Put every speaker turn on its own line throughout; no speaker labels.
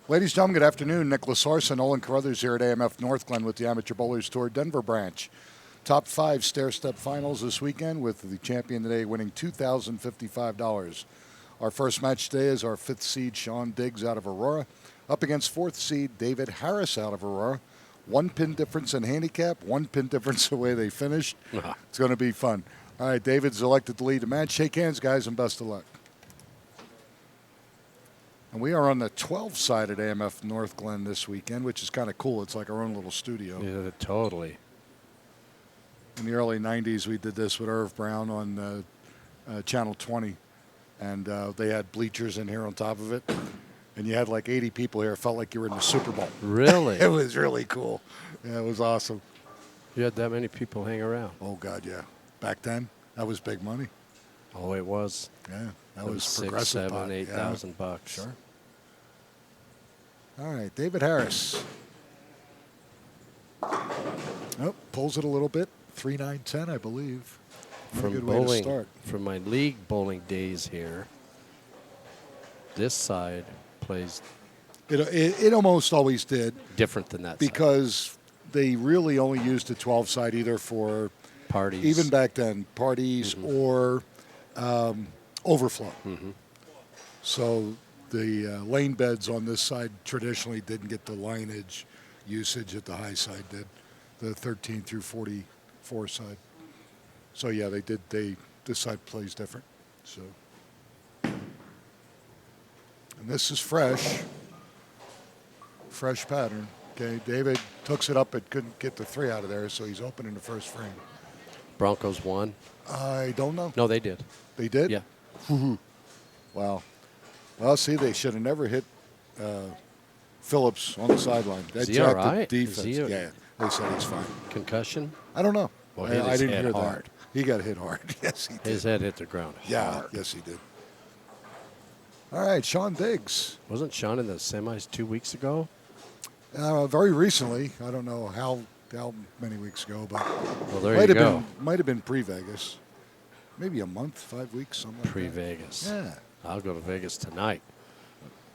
Ladies and gentlemen, good afternoon. Nicholas Larson, Olin Carruthers here at AMF Northglenn with the Amateur Bowlers Tour Denver branch. Top 5 stair-step finals this weekend with the champion today winning $2,055. Our first match today is our 5th seed, Sean Diggs out of Aurora, up against 4th seed, David Harris out of Aurora. 1 pin difference in handicap, 1 pin difference the way they finished. It's going to be fun. All right, David's elected to lead the match. Shake hands, guys, and best of luck. And we are on the 12 side at AMF Northglenn this weekend, which is kind of cool. It's like our own little studio.
Yeah, totally.
In the early 90s, we did this with Irv Brown on Channel 20. And they had bleachers in here on top of it. And you had like 80 people here. It felt like you were in the Super Bowl.
Really?
It was really cool. Yeah, it was awesome.
You had that many people hang around?
Oh, God, yeah. Back then, that was big money.
Oh, it was?
Yeah, that was
$6,000,
progressive
$7,000, $8,000 bucks.
Sure. All right, David Harris. Oh, pulls it a little bit. 3-9-10, I believe. Not a good way to start.
From my league bowling days here, this side plays
It almost always did.
different than that
because they really only used the 12 side either for
parties.
even back then, parties or overflow. So the lane beds on this side traditionally didn't get the lineage usage that the high side did, the 13 through 44 side. So yeah, they did. This side plays different. So, and this is fresh pattern. Okay, David hooks it up, but couldn't get the 3 out of there, so he's open in the first frame.
Broncos won?
I don't know.
No, they did.
They did?
Yeah.
Wow. Well, see, they should have never hit Phillips on the sideline. That
Is he
jacked
all right?
the defense.
Is he
Yeah, they said he's fine.
Concussion?
I don't know.
Well,
I didn't hear
hard.
that. He got hit hard. Yes, he did.
His head hit the ground hard.
Yes, he did. All right, Sean Diggs.
Wasn't Sean in the semis 2 weeks ago?
Very recently. I don't know how many weeks ago, but
well, there you go.
Might have been pre-Vegas. Maybe a month, 5 weeks, something like that.
Pre-Vegas.
Yeah.
I'll go to Vegas tonight.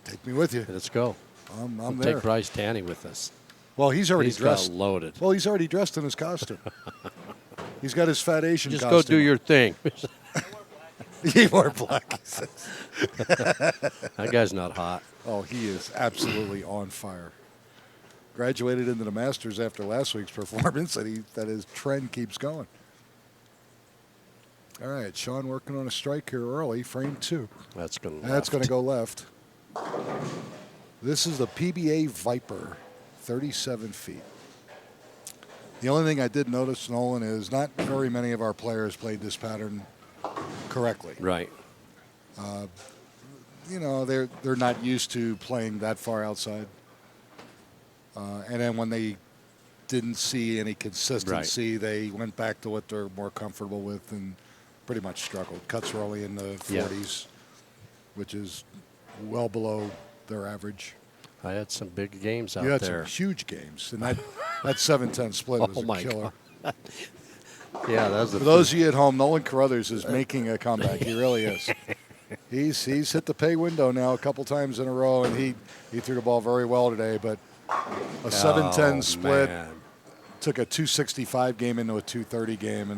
Take me with you.
Let's go.
I'm
we'll
there.
Take Bryce Tanny with us.
Well, he's already dressed.
Got loaded.
Well, he's already dressed in his costume. He's got his fat Asian
Just
costume.
go do your thing.
He wore black, he says.
That guy's not hot.
Oh, he is absolutely on fire. Graduated into the Masters after last week's performance, and that his trend keeps going. All right, Sean working on a strike here early, frame 2.
That's going
to go left. This is the PBA Viper, 37 feet. The only thing I did notice, Nolan, is not very many of our players played this pattern correctly.
Right.
They're not used to playing that far outside. And then when they didn't see any consistency, they went back to what they're more comfortable with and pretty much struggled. Cuts were only in the 40s, which is well below their average.
I had some big games out
You had
there.
some huge games, and that 7-10 split was a killer.
God. Yeah, that was
For those of you at home, Nolan Carruthers is making a comeback. He really is. He's hit the pay window now a couple times in a row, and he threw the ball very well today. But a 7-10 split took a 265 game into a 230 game,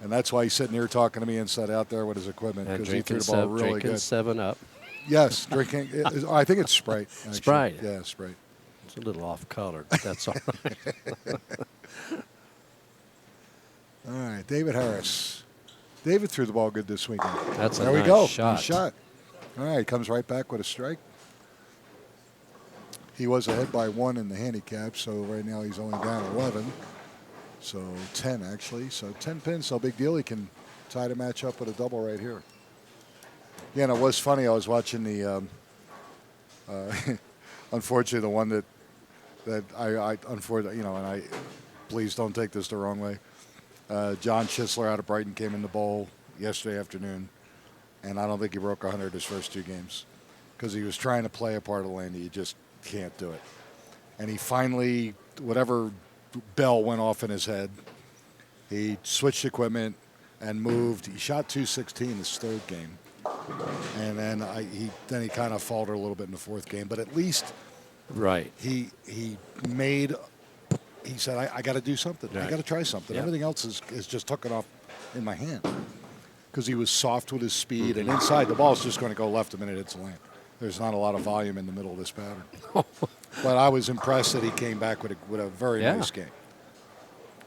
and that's why he's sitting here talking to me inside out there with his equipment, because he threw the ball really
drinking
good.
7-Up.
Yes, drinking. I think it's Sprite. Actually.
Sprite.
Yeah, Sprite.
It's a little off-color, but that's all right.
All right, David Harris. David threw the ball good this weekend.
That's a
there
nice
we go.
shot.
Nice shot. All right, comes right back with a strike. He was ahead by 1 in the handicap, so right now he's only down 11. So 10, actually. So 10 pins, no big deal. He can tie the match up with a double right here. Yeah, and it was funny. I was watching the, unfortunately, the one that I unfortunately, and I, please don't take this the wrong way. John Schisler out of Brighton came in the bowl yesterday afternoon, and I don't think he broke 100 his first 2 games because he was trying to play a part of the lane. He just can't do it. And he finally, whatever bell went off in his head, he switched equipment and moved. He shot 216 his 3rd game. And then he kind of faltered a little bit in the fourth game, but at least
Right.
he said, I got to do something. I
Right.
got to try something.
Yeah.
Everything else is just hooking off in my hand. Because he was soft with his speed, and inside the ball is just going to go left the minute it's a lane. There's not a lot of volume in the middle of this pattern. But I was impressed that he came back with a very nice game.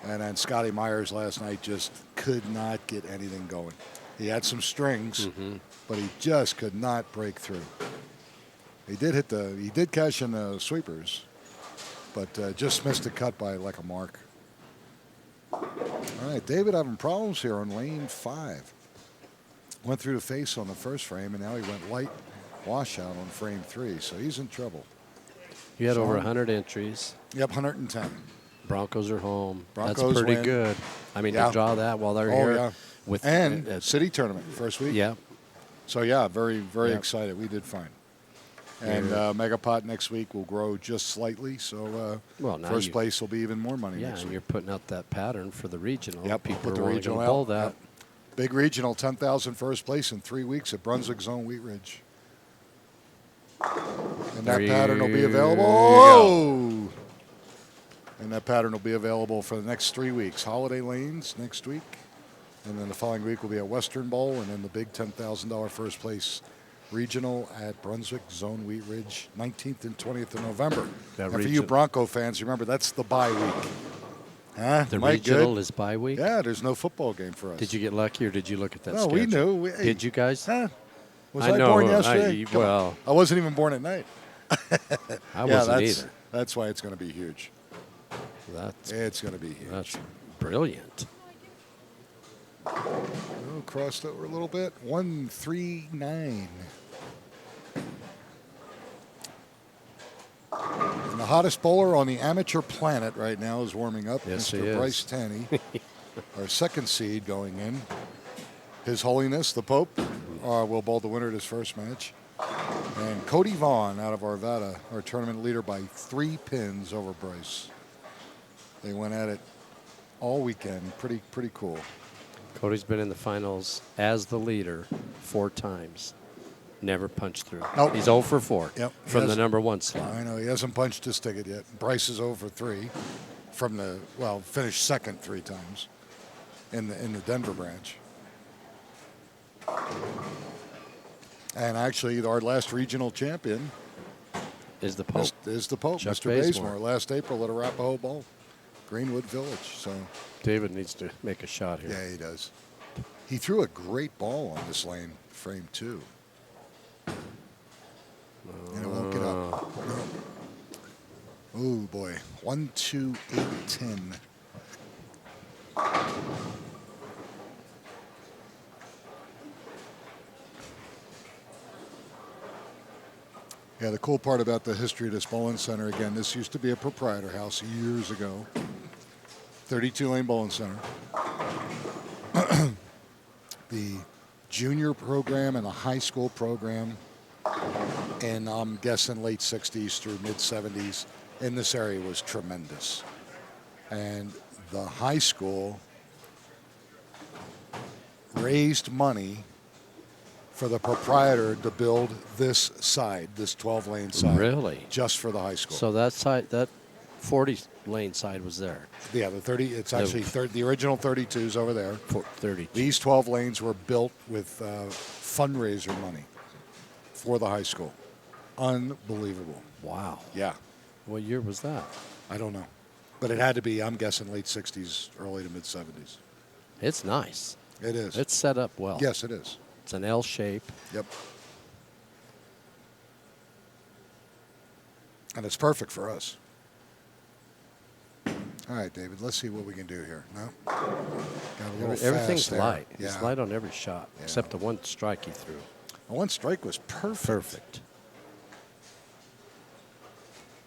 And then Scotty Myers last night just could not get anything going. He had some strings, but he just could not break through. He did cash in the sweepers, but just missed the cut by like a mark. All right, David having problems here on lane 5. Went through the face on the first frame, and now he went light washout on frame 3, so he's in trouble.
You had over 100 entries.
Yep, 110.
Broncos are home.
Broncos
That's pretty
win.
good. I mean,
Yeah.
to draw that while they're
Oh,
here.
yeah.
With
And city tournament first week.
Yeah.
So, yeah, very, very
Yep.
excited. We did fine. And Megapot next week will grow just slightly, so
Well, now
first
you-
place will be even more money
Yeah,
next
and
week.
you're putting out that pattern for the regional.
Yep,
People
put the
are only
regional
going to pull
out.
that.
Yep. Big regional, 10,000 first place in 3 weeks at Brunswick Zone Wheat Ridge. And that
There
pattern will be
you
available.
go.
Oh! And that pattern will be available for the next 3 weeks. Holiday Lanes next week. And then the following week will be a Western Bowl, and then the big $10,000 first place regional at Brunswick Zone Wheat Ridge, 19th and 20th of November.
That
And for you
region-
Bronco fans, remember that's the bye week. Huh?
The
Am I
regional
good?
is bye week.
Yeah, there's no football game for us.
Did you get lucky, or did you look at that
No,
schedule?
we knew. Hey,
Did you guys?
Huh? Was
I
I,
know,
born
I-
yesterday? Come on.
well-
I wasn't even born at night.
I
Yeah,
wasn't
that's,
either.
That's why it's going to be huge. It's going to be huge.
That's brilliant.
Oh, crossed over a little bit. 139. And the hottest bowler on the amateur planet right now is warming up.
Yes,
Mr.
he is.
Bryce Tanny, our second seed going in. His Holiness, the Pope, will bowl the winner of his first match. And Cody Vaughn out of Arvada, our tournament leader, by 3 pins over Bryce. They went at it all weekend. Pretty cool.
Cody's been in the finals as the leader 4 times. Never punched through.
Nope.
He's 0 for 4
Yep, he
from the
has-
number 1 slot.
I know he hasn't punched his ticket yet. Bryce is 0 for 3 from finished second 3 times in the Denver branch. And actually, our last regional champion
Is the Pope.
is the Pope,
Chuck
Mr.
Bazemore.
Bazemore, last April at Arapahoe Bowl, Greenwood Village. So,
David needs to make a shot here.
yeah, he does. He threw a great ball on this lane, frame 2. And it won't get up. No. Oh, boy. 1, 2, 8, 10. Yeah, the cool part about the history of this bowling center, again, this used to be a proprietor house years ago. 32-lane bowling center. The junior program and the high school program, and I'm guessing late 60s through mid 70s in this area was tremendous. And the high school raised money for the proprietor to build this side, this 12-lane side.
Really?
Just for the high school.
So that side, that 40-lane side was there.
Yeah, the 30. It's actually the original 32s over there.
32.
These 12 lanes were built with fundraiser money for the high school. Unbelievable.
Wow.
Yeah,
What year was that?
I don't know, but it had to be. I'm guessing late 60s, early to mid 70s.
It's nice.
It is.
It's set up well.
Yes, it is.
It's an L shape.
Yep. And it's perfect for us. All right, David, let's see what we can do here. No? Got a little
Everything's
fast there.
light.
Yeah.
It's light on every shot,
Yeah.
except the one strike he threw.
The one strike was perfect.
Perfect.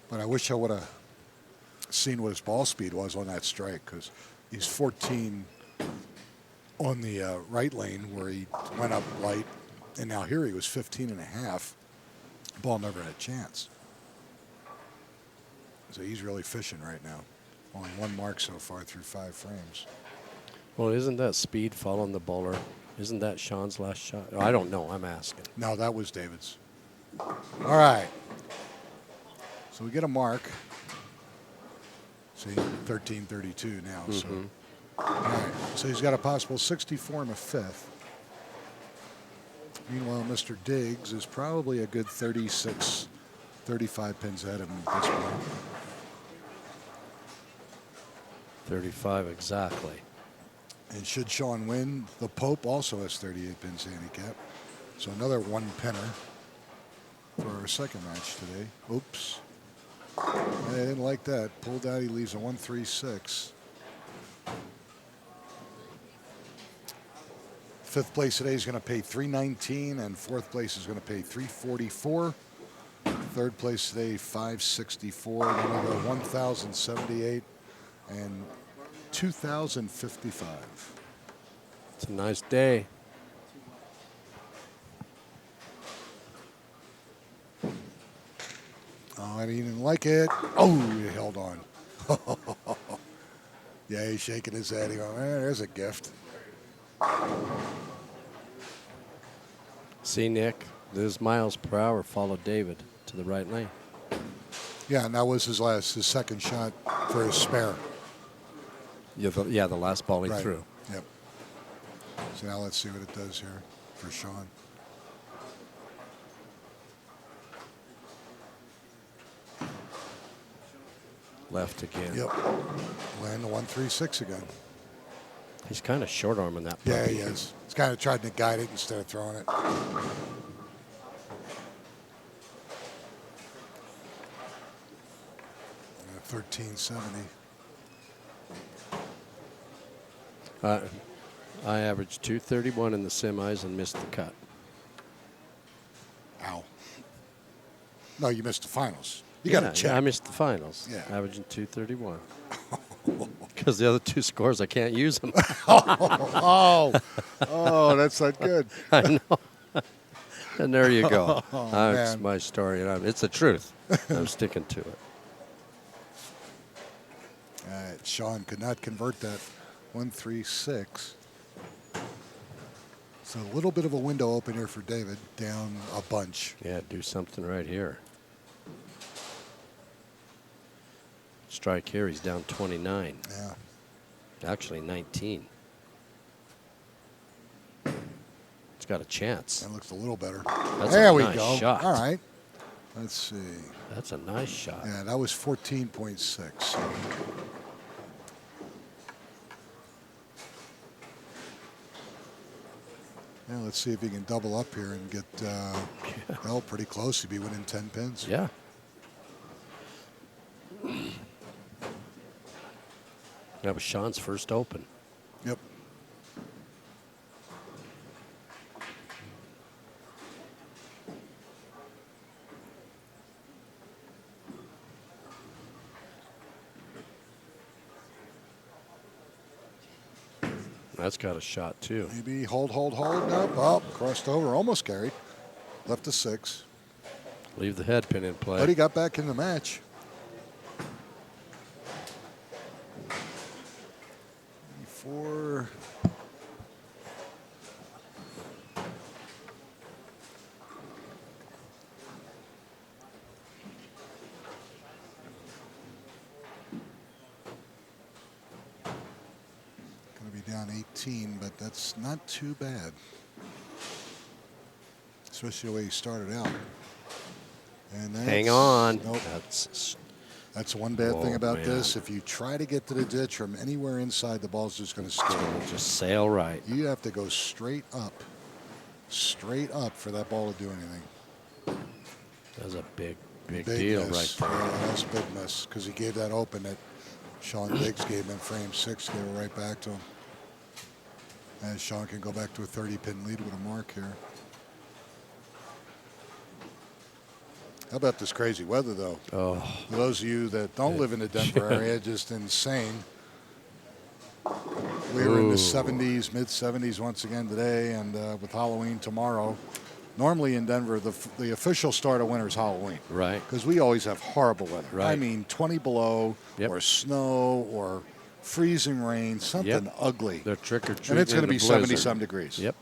But I wish I would have seen what his ball speed was on that strike, because he's 14 on the right lane where he went up light, and now here he was 15 and a half. Ball never had a chance. So he's really fishing right now. Only 1 mark so far through 5 frames.
Well, isn't that speed following the bowler Isn't that Sean's last shot? Oh, I don't know. I'm asking.
No, that was David's. All right. So we get a mark. See, 13:32 now. So, all right. So he's got a possible 64 in the fifth. Meanwhile, Mr. Diggs is probably a good 36, 35 pins ahead of him at this point.
35 exactly.
And should Sean win, the Pope also has 38 pins handicap. So another one pinner for our second match today. Oops. I didn't like that. Pulled out, he leaves a 136. Fifth place today is going to pay $319, and fourth place is going to pay $344. Third place today, $564. Then we go 1,078 and 2,055.
It's a nice day.
Oh, I didn't like it. Oh, he held on. Yeah, he's shaking his head. He goes, there's a gift.
See, Nick, those miles per hour followed David to the right lane.
Yeah, and that was his second shot for his spare.
Yeah, the last ball he
Right.
threw.
Yep. So now let's see what it does here for Sean.
Left again.
Yep. Land the 136 again.
He's kind of short arming that.
Yeah,
puppy.
he is. He's kind of tried to guide it instead of throwing it. 1370.
I averaged 231 in the semis and missed the cut.
Ow. No, you missed the finals. You got to check.
I missed the finals.
Yeah.
Averaging 231. Because the other two scores, I can't use them.
Oh, that's not good.
I know. And there you go.
Oh,
That's
man.
my story, and it's the truth. I'm sticking to it.
All right, Sean could not convert that 136. So a little bit of a window open here for David, down a bunch.
Yeah, do something right here. Strike here, he's down 29.
Yeah.
Actually, 19. It's got a chance.
That looks a little better.
That's
there
a
we
nice
go.
shot.
All right. Let's see.
That's a nice shot.
Yeah, that was 14.6. Yeah, let's see if he can double up here and get, well, pretty close. He'd be winning 10 pins.
Yeah. That was Sean's first open.
Yep.
That's got a shot, too.
Maybe hold. Nope. Oh, crossed over. Almost carried. Left a 6.
Leave the head pin in play.
But he got back in the match. 4. Going to be down 18, but that's not too bad. Especially the way he started out. And
Hang on.
Nope. That's one bad thing about this. If you try to get to the ditch from anywhere inside, the ball's just going to skid.
Just sail right.
You have to go straight up for that ball to do anything.
That's a big deal
miss.
right there.
Yeah, that's a big miss because he gave that open that Sean Diggs gave him in frame 6, gave it right back to him. And Sean can go back to a 30-pin lead with a mark here. How about this crazy weather, though?
Oh.
For those of you that don't live in the Denver area, just insane. We were in the 70s, mid-70s once again today, and with Halloween tomorrow. Normally in Denver, the official start of winter is Halloween.
Right.
Because we always have horrible weather.
Right.
I mean, 20 below,
Yep.
or snow, or freezing rain, something ugly.
They're trick-or-treating.
And it's going to be
blizzard.
70-some degrees.
Yep.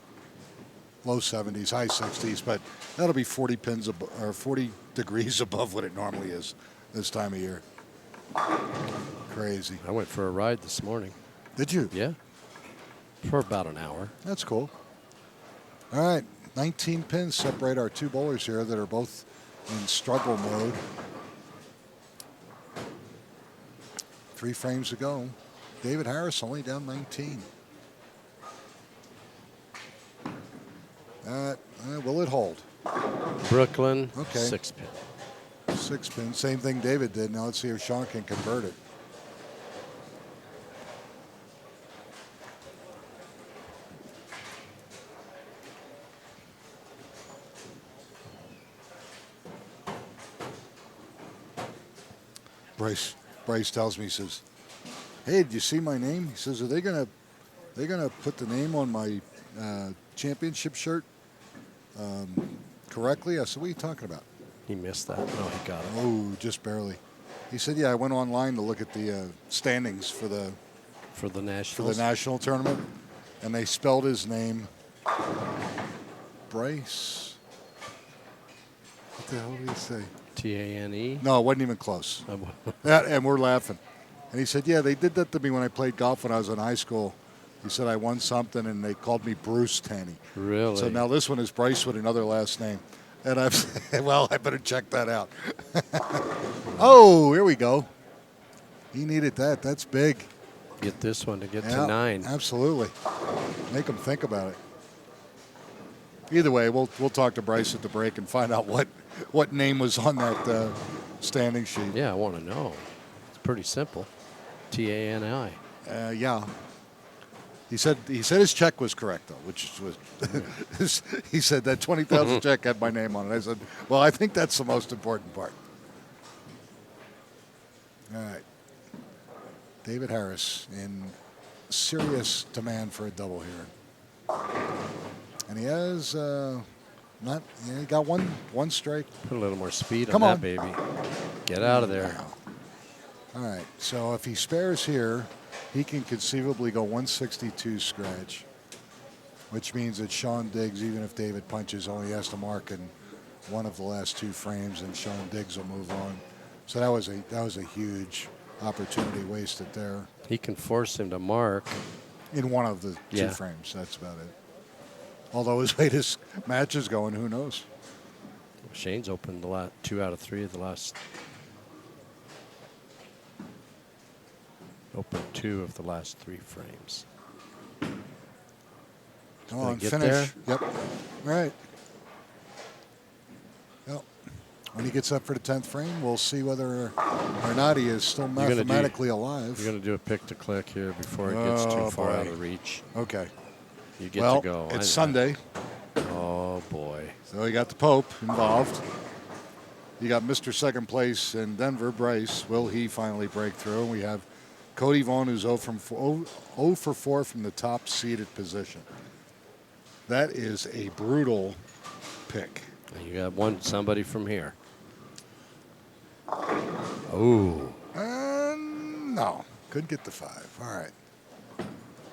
Low 70s, high 60s, but that'll be 40 degrees above what it normally is this time of year. Crazy.
I went for a ride this morning.
Did you?
Yeah. For about an hour.
That's cool. All right, 19 pins separate our two bowlers here that are both in struggle mode. 3 frames to go. David Harris only down 19. Will it hold?
Brooklyn,
Okay.
6 pin.
6 pin. Same thing David did. Now let's see if Sean can convert it. Bryce tells me, he says, "Hey, did you see my name?" He says, "Are they gonna put the name on my championship shirt correctly?" I said, "What are you talking about?"
He missed that. No, he got it.
Oh, just barely. He said, "Yeah, I went online to look at the standings for the national tournament, and they spelled his name Bryce. What the hell did he say?
T-A-N-E?
No, it wasn't even close. And we're laughing. And he said, "Yeah, they did that to me when I played golf when I was in high school." He said, "I won something, and they called me Bruce Tanny."
Really?
So now this one is Bryce with another last name. And I've said, well, I better check that out. Oh, here we go. He needed that. That's big.
Get this one to get
Yeah,
to 9.
Absolutely. Make him think about it. Either way, we'll talk to Bryce at the break and find out what name was on that standing sheet.
Yeah, I want to know. It's pretty simple. T-A-N-I.
Yeah. He said his check was correct though, which was he said that $20,000 check had my name on it. I said, "Well, I think that's the most important part." All right. David Harris in serious demand for a double here. And he has he got one strike.
Put a little more speed
Come
on
on.
that baby. Get out of there.
All right. So if he spares here, he can conceivably go 162 scratch, which means that Sean Diggs, even if David punches, only has to mark in one of the last 2 frames, and Sean Diggs will move on. So that was a huge opportunity wasted there.
He can force him to mark.
In one of the 2 frames, that's about it. Although his latest match is going, who knows?
Shane's opened 2 out of 3 of the last. Opened 2 of the last 3 frames.
Come on,
get
finish.
there?
Yep. All right. Yep. When he gets up for the 10th frame, we'll see whether or not he is still mathematically alive.
You're going to do a pick to click here before it gets too far out of reach.
Okay.
You get to go.
It's Sunday.
Oh, boy.
So you got the Pope involved. You got Mr. Second Place in Denver, Bryce. Will he finally break through? And we have Cody Vaughn, who's 0 for 4 from the top seeded position. That is a brutal pick.
And you got somebody from here. Oh.
No, couldn't get the 5. All right.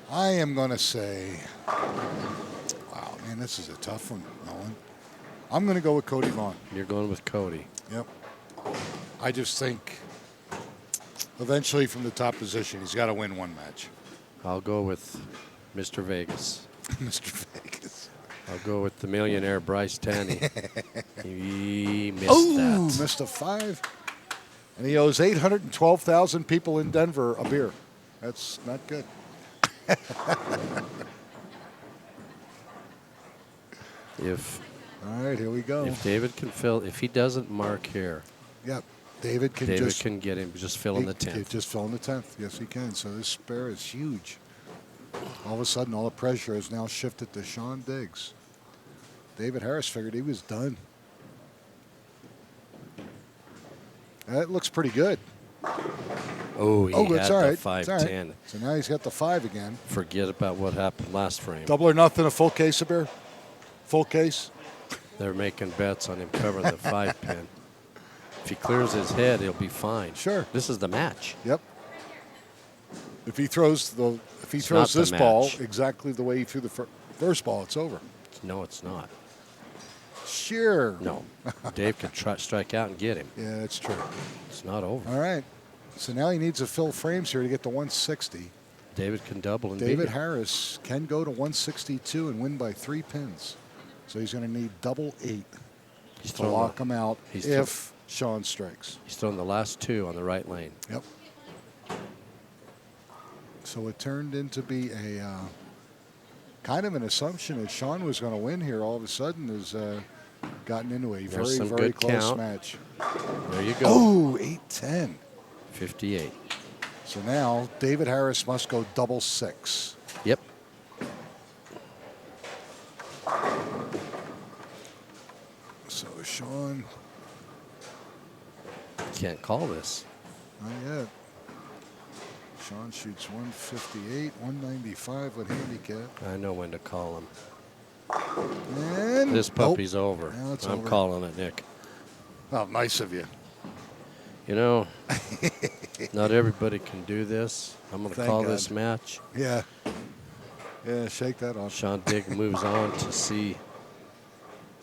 I am going to say, wow, man, this is a tough one, Nolan. I'm going to go with Cody Vaughn.
You're going with Cody.
Yep. I just think eventually from the top position, he's got to win one match.
I'll go with Mr. Vegas.
Mr. Vegas.
I'll go with the millionaire Bryce Tanny. He missed
Oh,
that.
missed a 5. And he owes 812,000 people in Denver a beer. That's not good. All right, here we go.
If David can if he doesn't mark here,
Yep. David can
get him just fill in the 10th.
Just fill in the 10th. Yes, he can. So this spare is huge. All of a sudden, all the pressure has now shifted to Sean Diggs. David Harris figured he was done. That looks pretty good.
Oh, he
that's
had
all
the
right.
5-10.
All right. So now he's got the 5 again.
Forget about what happened last frame.
Double or nothing, a full case of beer? Full case?
They're making bets on him covering the 5 pin. If he clears his head, he'll be fine.
Sure.
This is the match.
Yep. If he throws
not the
this ball
match.
exactly the way he threw the first ball, it's over.
No, it's not.
Sure.
No. Dave can strike out and get him.
Yeah, that's true.
It's not over.
All right. So now he needs to fill frames here to get to 160.
David can double and
David
beat him.
Harris can go to 162 and win by 3 pins. So he's going to need double 8 to lock him out if Sean strikes.
He's throwing the last 2 on the right lane.
Yep. So it turned into be a kind of an assumption that Sean was going to win here. All of a sudden has gotten into a very close match.
There you go.
Oh, 8-10.
58.
So now David Harris must go double 6.
Yep.
So Sean.
Can't call this.
Not yet. Sean shoots 158, 195 with handicap.
I know when to call him.
And
This puppy's over.
Now it's
I'm
over.
calling it, Nick.
Oh, nice of you.
You know, not everybody can do this. I'm going to
Thank
call
God.
this match.
Yeah. Yeah, shake that off.
Sean Digg moves on to see,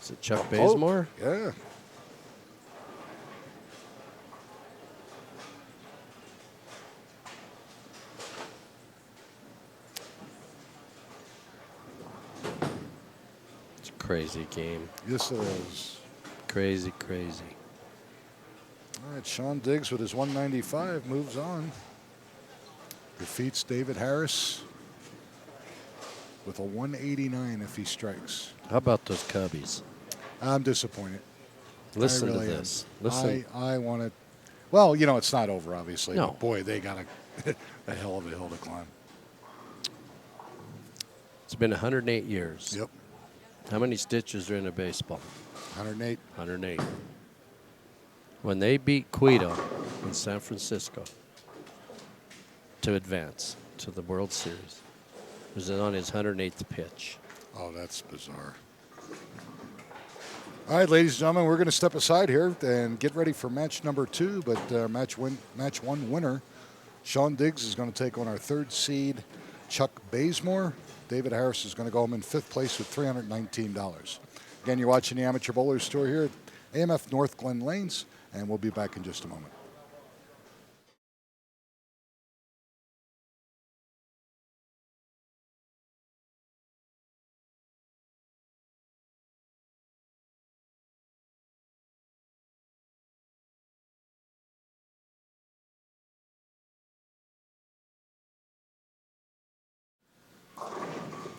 is it Chuck Bazemore?
Yeah.
It's a crazy game.
Yes, it is.
Crazy, crazy.
All right, Sean Diggs with his 195 moves on. Defeats David Harris with a 189 if he strikes.
How about those Cubbies?
I'm disappointed.
Listen
I really
to
am.
this. Listen.
I want to. Well, you know, it's not over, obviously.
No.
But boy, they got a hell of a hill to climb.
It's been 108 years.
Yep.
How many stitches are in a baseball?
108.
108. When they beat Quito in San Francisco to advance to the World Series, it was on his 108th pitch.
Oh, that's bizarre. All right, ladies and gentlemen, we're going to step aside here and get ready for match number 2. But match 1 winner, Sean Diggs, is going to take on our 3rd seed, Chuck Bazemore. David Harris is going to go home in 5th place with $319. Again, you're watching the Amateur Bowlers Tour here at AMF North Glen Lanes, and we'll be back in just a moment.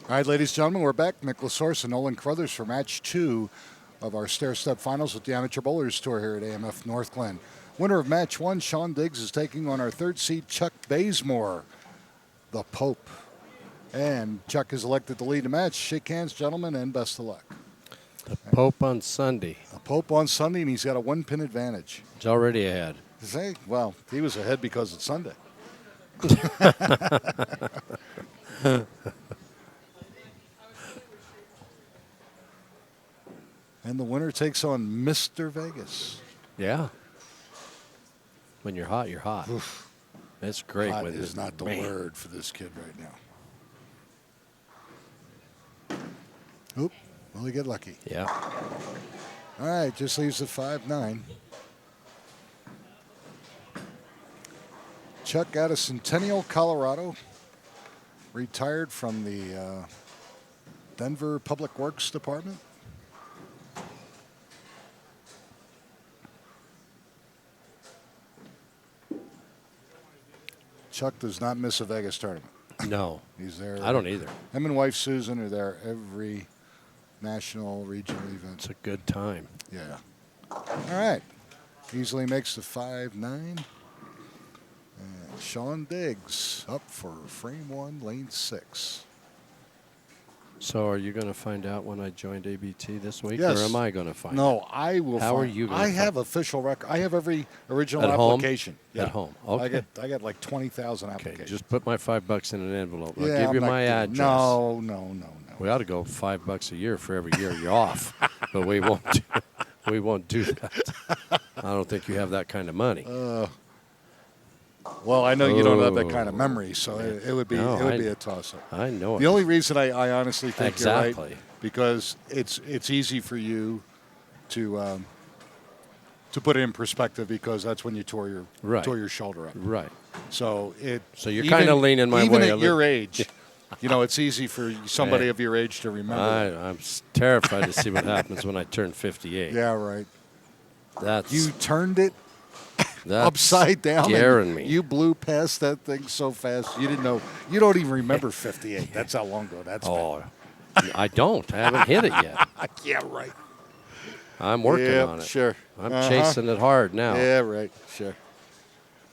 All right, ladies and gentlemen, we're back. Mick LaSource and Nolan Carruthers for match 2 of our stair-step finals with the Amateur Bowlers Tour here at AMF North Glen. Winner of match 1, Sean Diggs, is taking on our 3rd seed, Chuck Bazemore, the Pope. And Chuck is elected to lead the match. Shake hands, gentlemen, and best of luck.
The Pope on Sunday.
The Pope on Sunday, and he's got a 1-pin advantage.
He's already ahead.
Well, he was ahead because it's Sunday. And the winner takes on Mr. Vegas.
Yeah. When you're hot, you're hot.
Oof.
That's great.
Hot
with
is
this,
not the
man.
word for this kid right now. Oop, will he get lucky?
Yeah.
All right, just leaves the 5-9. Chuck out of Centennial, Colorado. Retired from the Denver Public Works Department. Chuck does not miss a Vegas tournament.
No.
He's there.
I don't either.
Him and wife Susan are there every national, regional event.
It's a good time.
Yeah. All right. Easily makes the 5-9. And Sean Diggs up for frame 1, lane 6.
So are you going to find out when I joined ABT this week?
Yes.
Or am I going to find out?
No, I will.
How are you gonna
I
find-
have official record. I have every original
At home?
application.
At home. Okay.
I got like 20,000
Okay,
applications.
just put my $5 in an envelope. I'll
yeah,
give
I'm
you
not
my
kidding.
address.
No.
We ought to go $5 a year for every year you're off, but we won't. We won't do that. I don't think you have that kind of money.
Well, I know you don't have that kind of memory, so it would be be a toss-up.
I know
The only reason I honestly think you're right, because it's easy for you to put it in perspective, because that's when you tore your shoulder up.
Right.
So
you're kind of leaning my way.
Even at your age, it's easy for somebody of your age to remember.
I'm terrified to see what happens when I turn 58.
Yeah, right.
That's
you turned it upside down.
Scaring me.
You blew past that thing so fast you didn't know. You don't even remember 58. That's how long ago that's been.
I don't. I haven't hit it yet.
Yeah, right.
I'm working on it.
Sure.
I'm chasing it hard now.
Yeah, right. Sure.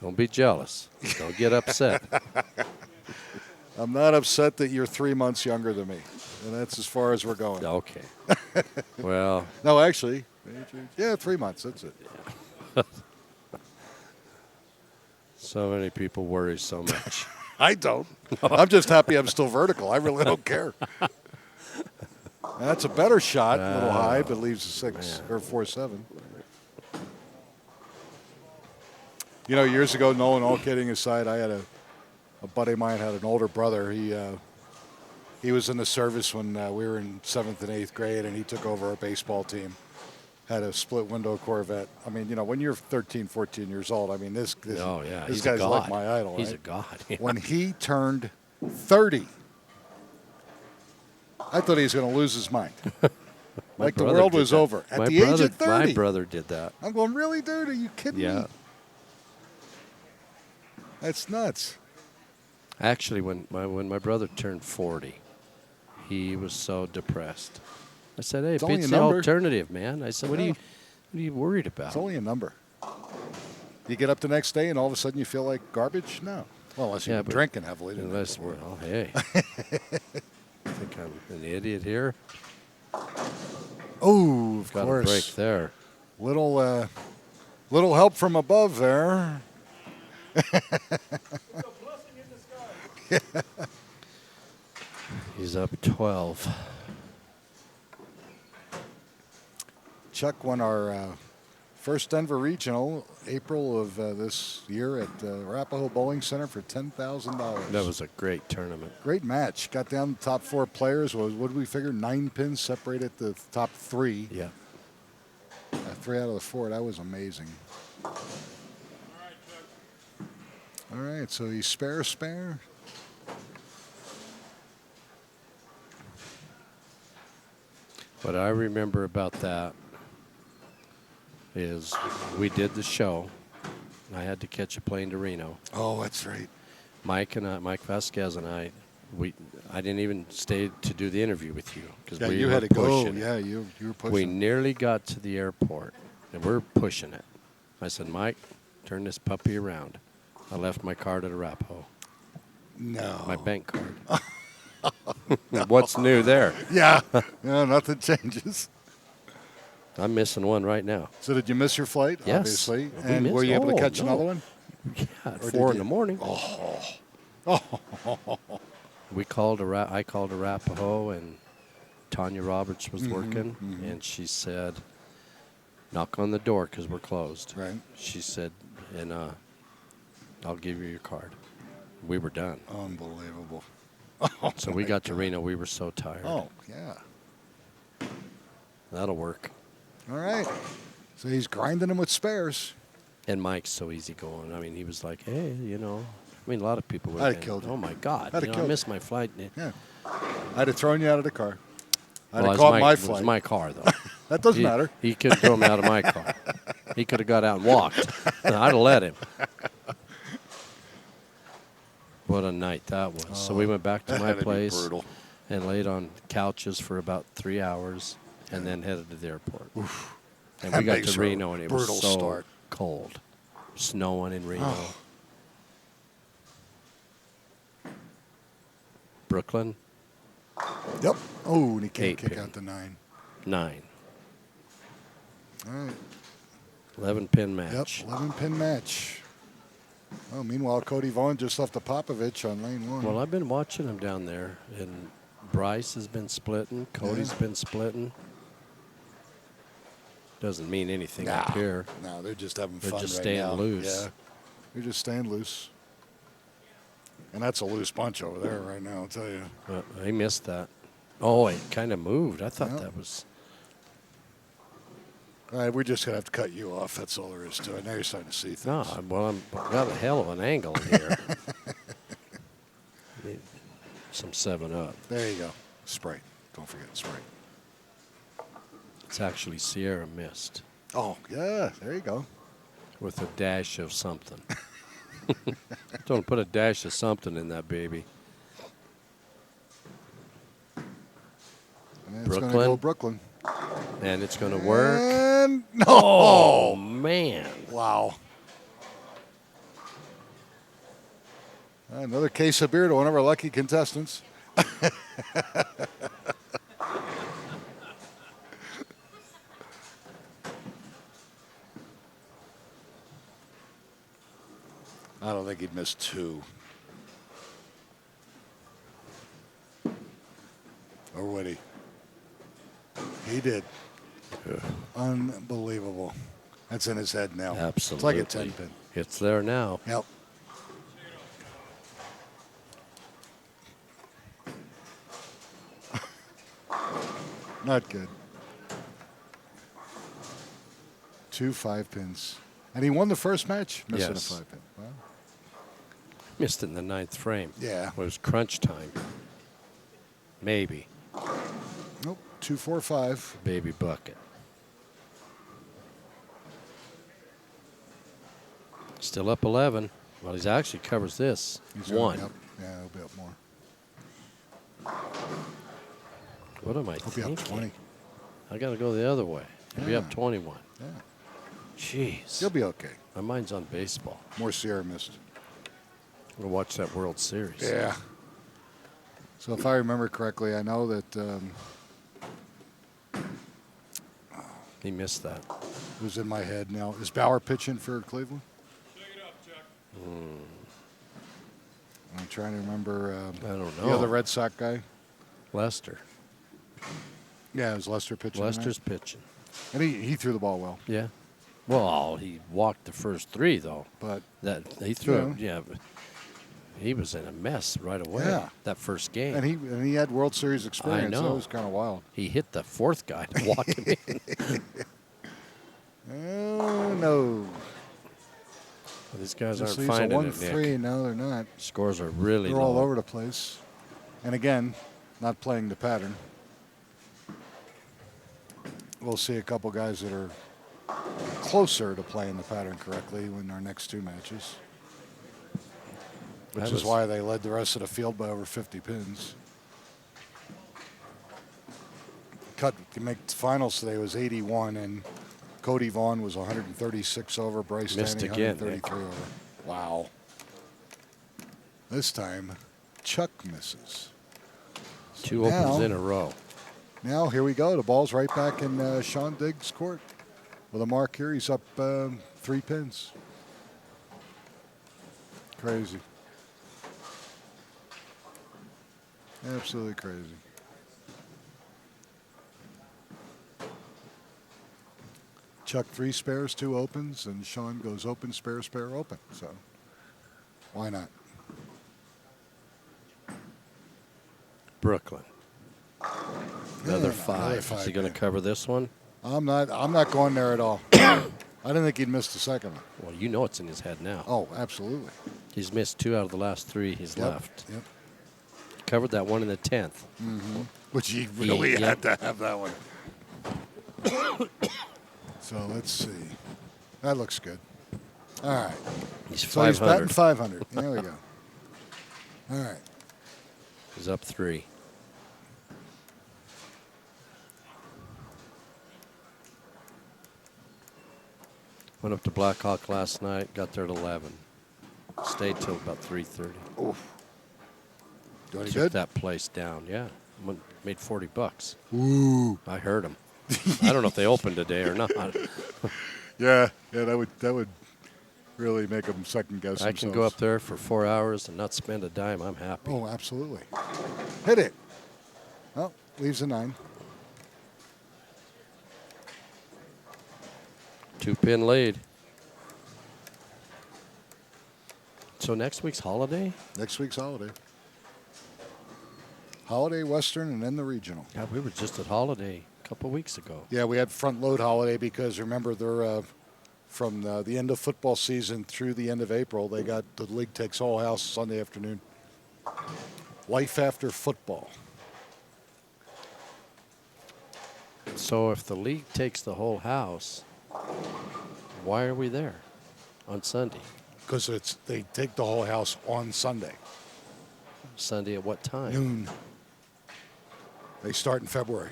Don't be jealous. Don't get upset.
I'm not upset that you're 3 months younger than me, and that's as far as we're going.
Okay. Well.
No, actually, 3 months. That's it.
Yeah. So many people worry so much.
I don't. I'm just happy I'm still vertical. I really don't care. That's a better shot, a little high, but leaves a 6 or 4.7. Years ago, Nolan, all kidding aside, I had a buddy of mine had an older brother. He was in the service when we were in 7th and 8th grade, and he took over our baseball team. Had a split window Corvette. I mean, when you're 13, 14 years old, I mean, this guy's like my idol.
He's
right?
a god. Yeah.
When he turned 30, I thought he was going to lose his mind. Like the world was over. At the age of 30.
My brother did that.
I'm going, really, dude? Are you kidding me? That's nuts.
Actually, when my brother turned 40, he was so depressed. I said, "Hey, it's the alternative, man." I said, "What are you worried about?"
It's only a number. You get up the next day and all of a sudden you feel like garbage? No. Well, unless you're drinking heavily.
Well, hey. I think I'm an idiot here.
Oh, of
Got
course.
Got a break there.
Little help from above there.
He's up 12.
Chuck won our first Denver Regional, April of this year at Arapahoe Bowling Center for $10,000.
That was a great tournament.
Great match. Got down the top 4 players. What did we figure? 9 pins separated the top 3.
Yeah.
3 out of the 4. That was amazing. All right, so he's spare.
What I remember about that is we did the show. I had to catch a plane to Reno.
Oh, that's right.
Mike Vasquez and I didn't even stay to do the interview with you because
you had to go. Yeah, you were pushing.
We nearly got to the airport, and we're pushing it. I said, Mike, turn this puppy around. I left my card at Arapahoe.
No.
My bank card. No. What's new there?
Yeah. No, nothing changes.
I'm missing one right now.
So did you miss your flight?
Yes.
Obviously. And were you able to catch another one?
Yeah, at 4 in the morning.
Oh.
I called Arapahoe, and Tanya Roberts was working, and she said, knock on the door because we're closed.
Right.
She said, and I'll give you your card. We were done.
Unbelievable.
So we got to Reno. We were so tired.
Oh, yeah.
That'll work.
All right. So he's grinding them with spares.
And Mike's so easygoing. I mean, he was like, hey, I mean, a lot of people would
I'd have killed you.
Oh, my God. I missed my flight.
Yeah. I'd have thrown you out of the car. I'd have
caught
caught my flight.
It was my car, though.
That doesn't matter.
He could throw me out of my car. He could have got out and walked. I'd have let him. What a night that was. So we went back to my place and laid on couches for about 3 hours and then headed to the airport.
Oof.
And
that
we got to Reno, and it was so
start.
cold. Snowing in Reno.
Oh.
Brooklyn.
Yep. Oh, and he can't
8
kick
pin.
out the 9.
9.
All right.
11-pin match.
Yep, 11-pin match. Well, meanwhile, Cody Vaughn just left the Popovich on lane 1.
Well, I've been watching him down there, and Bryce has been splitting. Cody's been splitting. Doesn't mean anything up here.
No, they're just having fun.
They're just
right
staying
now.
loose.
Yeah. You're just staying loose. And that's a loose bunch over there right now, I'll tell you.
He missed that. Oh, it kind of moved. I thought
Yep.
that was.
All right, we're just going to have to cut you off. That's all there is to it. Now you're starting to see things.
No, well, I've got a hell of an angle here. Need some 7-Up.
There you go. Sprite. Don't forget Sprite.
It's actually Sierra Mist
Oh, yeah. There you go.
with a dash of something. Don't put a dash of something in that baby.
And it's going to
Brooklyn.
go Brooklyn.
And it's going to work.
And no.
Oh, man.
Wow. Another case of beer to one of our lucky contestants. I don't think he'd miss two. Or would he? He did. Unbelievable. That's in his head now.
Absolutely.
It's like a 10-pin.
It's there now.
Yep. Not good. 2 5-pins. And he won the first match missing
Yes.
a 5-pin. Wow.
Missed it in the 9th frame.
Yeah.
It was crunch time. Maybe.
Nope. 2 4 5.
Baby bucket. Still up 11. Well, he actually covers this.
He's
one.
Up. Yeah, he'll be up more.
What am I
He'll be
thinking?
up 20.
I got to go the other way. He'll be up
Yeah.
21.
Yeah.
Jeez.
He'll be okay.
My mind's on baseball.
More Sierra Mist.
We'll watch that World Series.
Yeah. So if I remember correctly, I know that
He missed that.
it was in my head now. Is Bauer pitching for Cleveland? I'm trying to remember
I don't know.
the other Red Sox guy.
Lester.
Yeah, it was Lester pitching.
Lester's pitching.
tonight. And he threw the ball well.
Yeah. Well, he walked the first 3 though.
But
That he threw.
Yeah.
Yeah. But he was in a mess right away.
Yeah.
That first game.
and he had World Series experience.
know.
That was kind of wild.
He hit the 4th guy to walk him in.
Oh no!
These guys
Just
aren't
leaves a
finding it,
1-3.
Nick.
No, they're not.
Scores are really
They're
low.
all over the place. And again, not playing the pattern. We'll see a couple guys that are closer to playing the pattern correctly in our next 2 matches. Which is why they led the rest of the field by over 50 pins. Cut to make the finals today was 81, and Cody Vaughn was 136 over. Bryce
Missed
Stanley
again,
133 over. Wow. This time, Chuck misses.
2 opens in a row.
Now, here we go. The ball's right back in Sean Diggs' court. With a mark here, he's up 3 pins. Crazy. Absolutely crazy. Chuck 3 spares, 2 opens, and Sean goes open, spare, open. So, why not?
Brooklyn. Another
Yeah,
5.
another
Is
5,
he going to
yeah.
cover this one?
I'm not going there at all. I didn't think he'd missed the second one.
Well, you know it's in his head now.
Oh, absolutely.
He's missed 2 out of the last 3 he's
Yep,
left.
Yep.
Covered that one in the 10th.
Which he really
Yep.
had to have that one. So let's see. That looks good. All right.
He's
So he's
500.
batting 500. There we go. All right.
He's up 3. Went up to Blackhawk last night. Got there at 11. Stayed till about 3:30.
Oof. Doing
Took
good?
that place down. Yeah, made $40.
Ooh.
I heard him. I don't know if they opened today or not.
Yeah, that would really make them second guess
I
themselves.
can go up there for 4 hours and not spend a dime. I'm happy.
Oh, absolutely. Hit it. Oh, leaves a 9.
2-pin lead. So next week's holiday?
Next week's holiday. Holiday, Western, and then the regional.
God, we were just at holiday a couple weeks ago.
Yeah, we had front load holiday because remember they're from the end of football season through the end of April. They got the league takes whole house Sunday afternoon. Life after football.
So if the league takes the whole house, why are we there on Sunday?
Because they take the whole house on Sunday.
Sunday at what time?
Noon. They start in February.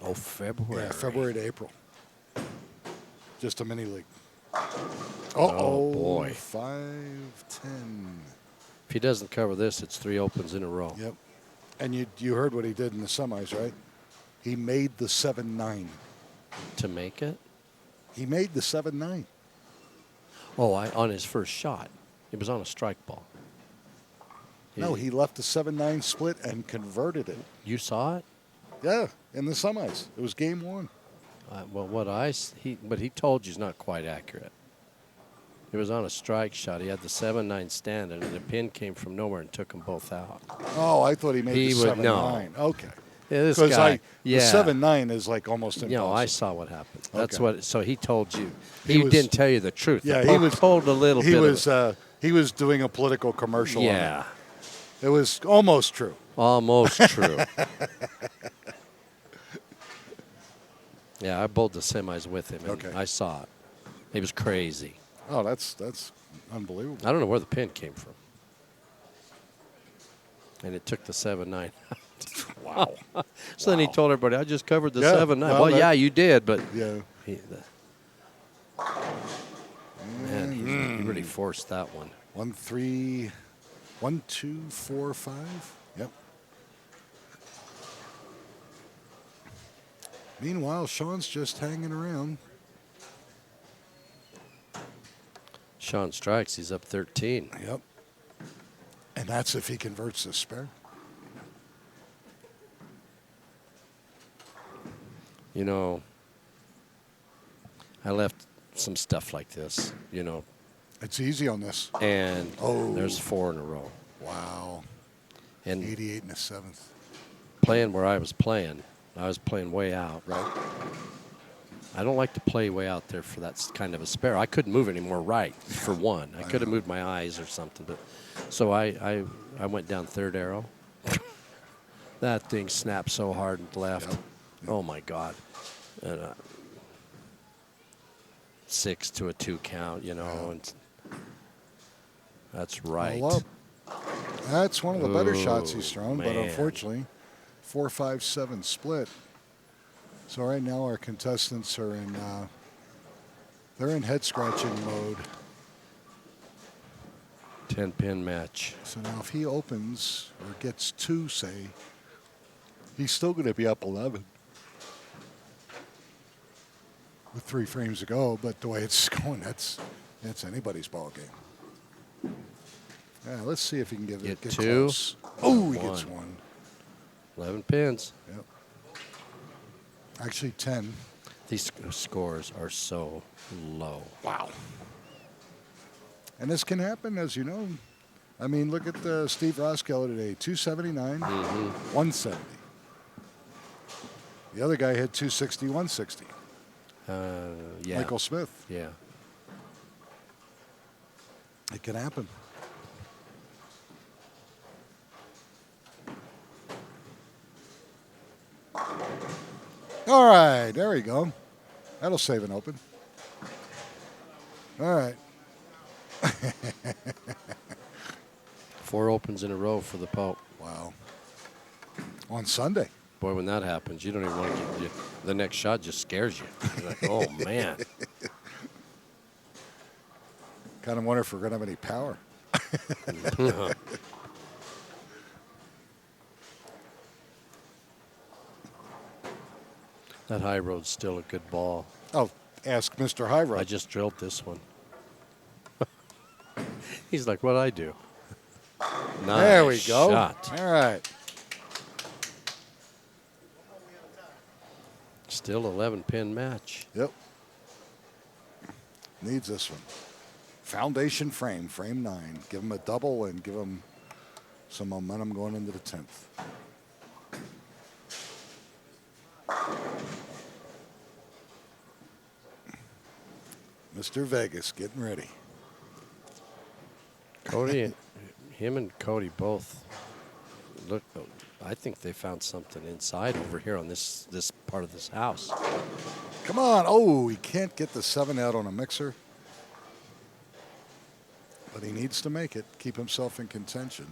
Oh, February.
Yeah, February to April. Just a mini league.
Oh, boy.
5-10.
If he doesn't cover this, it's 3 opens in a row.
Yep. And you heard what he did in the semis, right? He made the 7-9.
To make it?
He made the 7-9.
Oh, on his first shot. It was on a strike ball.
No, he left the 7-9 split and converted it.
You saw it?
Yeah, in the semis. It was game 1.
Well, but he told you it's not quite accurate. It was on a strike shot. He had the 7-9 standing, and the pin came from nowhere and took them both out.
Oh, I thought he made the 7-9.
No.
Okay.
Yeah, this guy.
The 7-9 is like almost impossible.
You know, I saw what happened. That's
Okay.
what. So he told you. He didn't tell you the truth.
Yeah,
he
he was
told a little
he
bit.
was he was doing a political commercial.
Yeah,
on it. It was almost true.
almost true. Yeah, I bowled the semis with him, and
Okay.
I saw it. He was crazy.
Oh, that's unbelievable.
I don't know where the pin came from. And it took the 7-9.
Wow.
So then he told everybody, I just covered the
Yeah,
7-9.
well,
Well, yeah, you did, but
Yeah.
Man, he really forced that one.
1-3, 1-2, 4-5. Yep. Meanwhile, Sean's just hanging around.
Sean strikes. He's up 13.
Yep. And that's if he converts the spare.
You know, I left some stuff like this, you know,
It's easy on this.
and
Oh.
there's 4 in a row.
Wow.
And
88 in the 7th.
playing where I was playing way out.
Right.
I don't like to play way out there for that kind of a spare. I couldn't move any more right, for one. I could have moved my eyes or something. But so I went down third arrow. That thing snapped so hard and left.
Yep.
Oh, my God. And 6 to a 2 count, you know. And that's right.
All up. That's one of the better shots he's thrown, but
man.
unfortunately, 4-5-7 split. So right now our contestants are in they're in head scratching mode.
10-pin match.
So now if he opens or gets 2, say, he's still going to be up 11 with 3 frames to go. But the way it's going, that's anybody's ball game. Yeah, let's see if he can get
2.
close. Oh, he
1.
gets 1.
11 pins.
Yep. Actually, 10.
These scores are so low.
Wow. And this can happen, as you know. I mean, look at Steve Roskeller today, 279, 170. The other guy had 260, 160.
Yeah.
Michael Smith.
Yeah.
It can happen. All right, there we go. That'll save an open. All right.
4 opens in a row for the Pope.
Wow. On Sunday.
Boy, when that happens, you don't even want to get the next shot just scares you. You're like, oh, man.
Kind of wonder if we're going to have any power.
That high road's still a good ball.
Oh, ask Mr. High Road.
I just drilled this one. He's like, what'd I do? Nice
There we go.
Shot.
All right.
Still 11-pin match.
Yep. Needs this one. Foundation frame, frame 9. Give him a double and give him some momentum going into the 10th. Mr. Vegas getting ready.
Cody, him and Cody both look. I think they found something inside over here on this part of this house.
Come on. Oh, he can't get the 7 out on a mixer. But he needs to make it, keep himself in contention.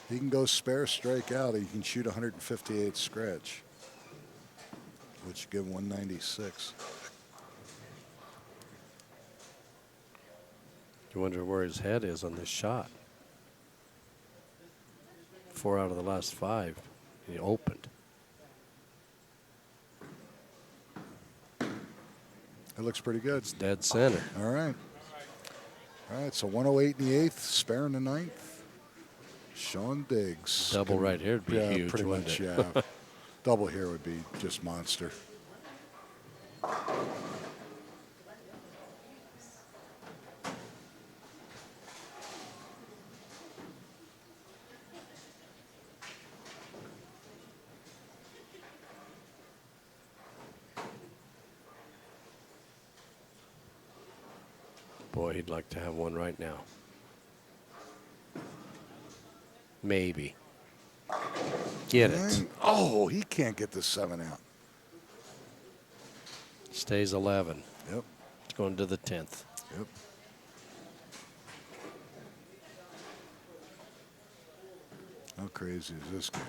He can go spare, strike out. He can shoot 158 scratch, which give 196.
You wonder where his head is on this shot. 4 out of the last 5. He opened.
It looks pretty good.
It's dead center.
All right. All right, so 108 in the 8th, spare in the 9th. Sean Diggs.
Double right here would be huge,
pretty
wouldn't
much,
it?
yeah. Double here would be just monster.
Boy, he'd like to have one right now. Maybe. Get it.
Oh, he can't get the 7 out.
Stays 11.
Yep.
It's going to the 10th.
Yep. How crazy is this guy?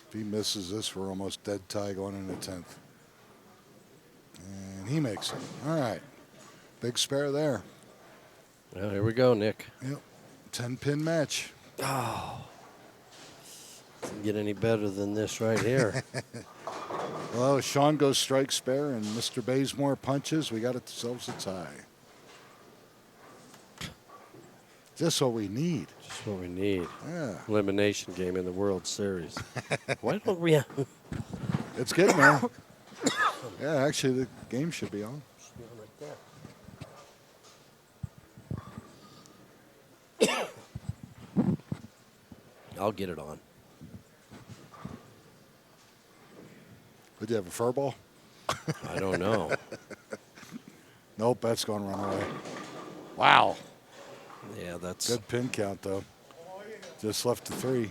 If he misses this, we're almost dead tie going into the 10th. And he makes it. All right. Big spare there.
Well, here we go, Nick.
Yep. 10-pin match.
Oh. Doesn't get any better than this right here.
Well, Sean goes strike spare and Mr. Bazemore punches. We got ourselves a tie. Just what we need.
Just what we need.
Yeah.
Elimination game in the World Series. Why don't we have...
It's getting there. Yeah, actually, the game should be on.
I'll get it on.
Would you have a fur ball?
I don't know.
Nope, that's going to run away. Wow.
Yeah, that's...
Good pin count, though. Just left to 3.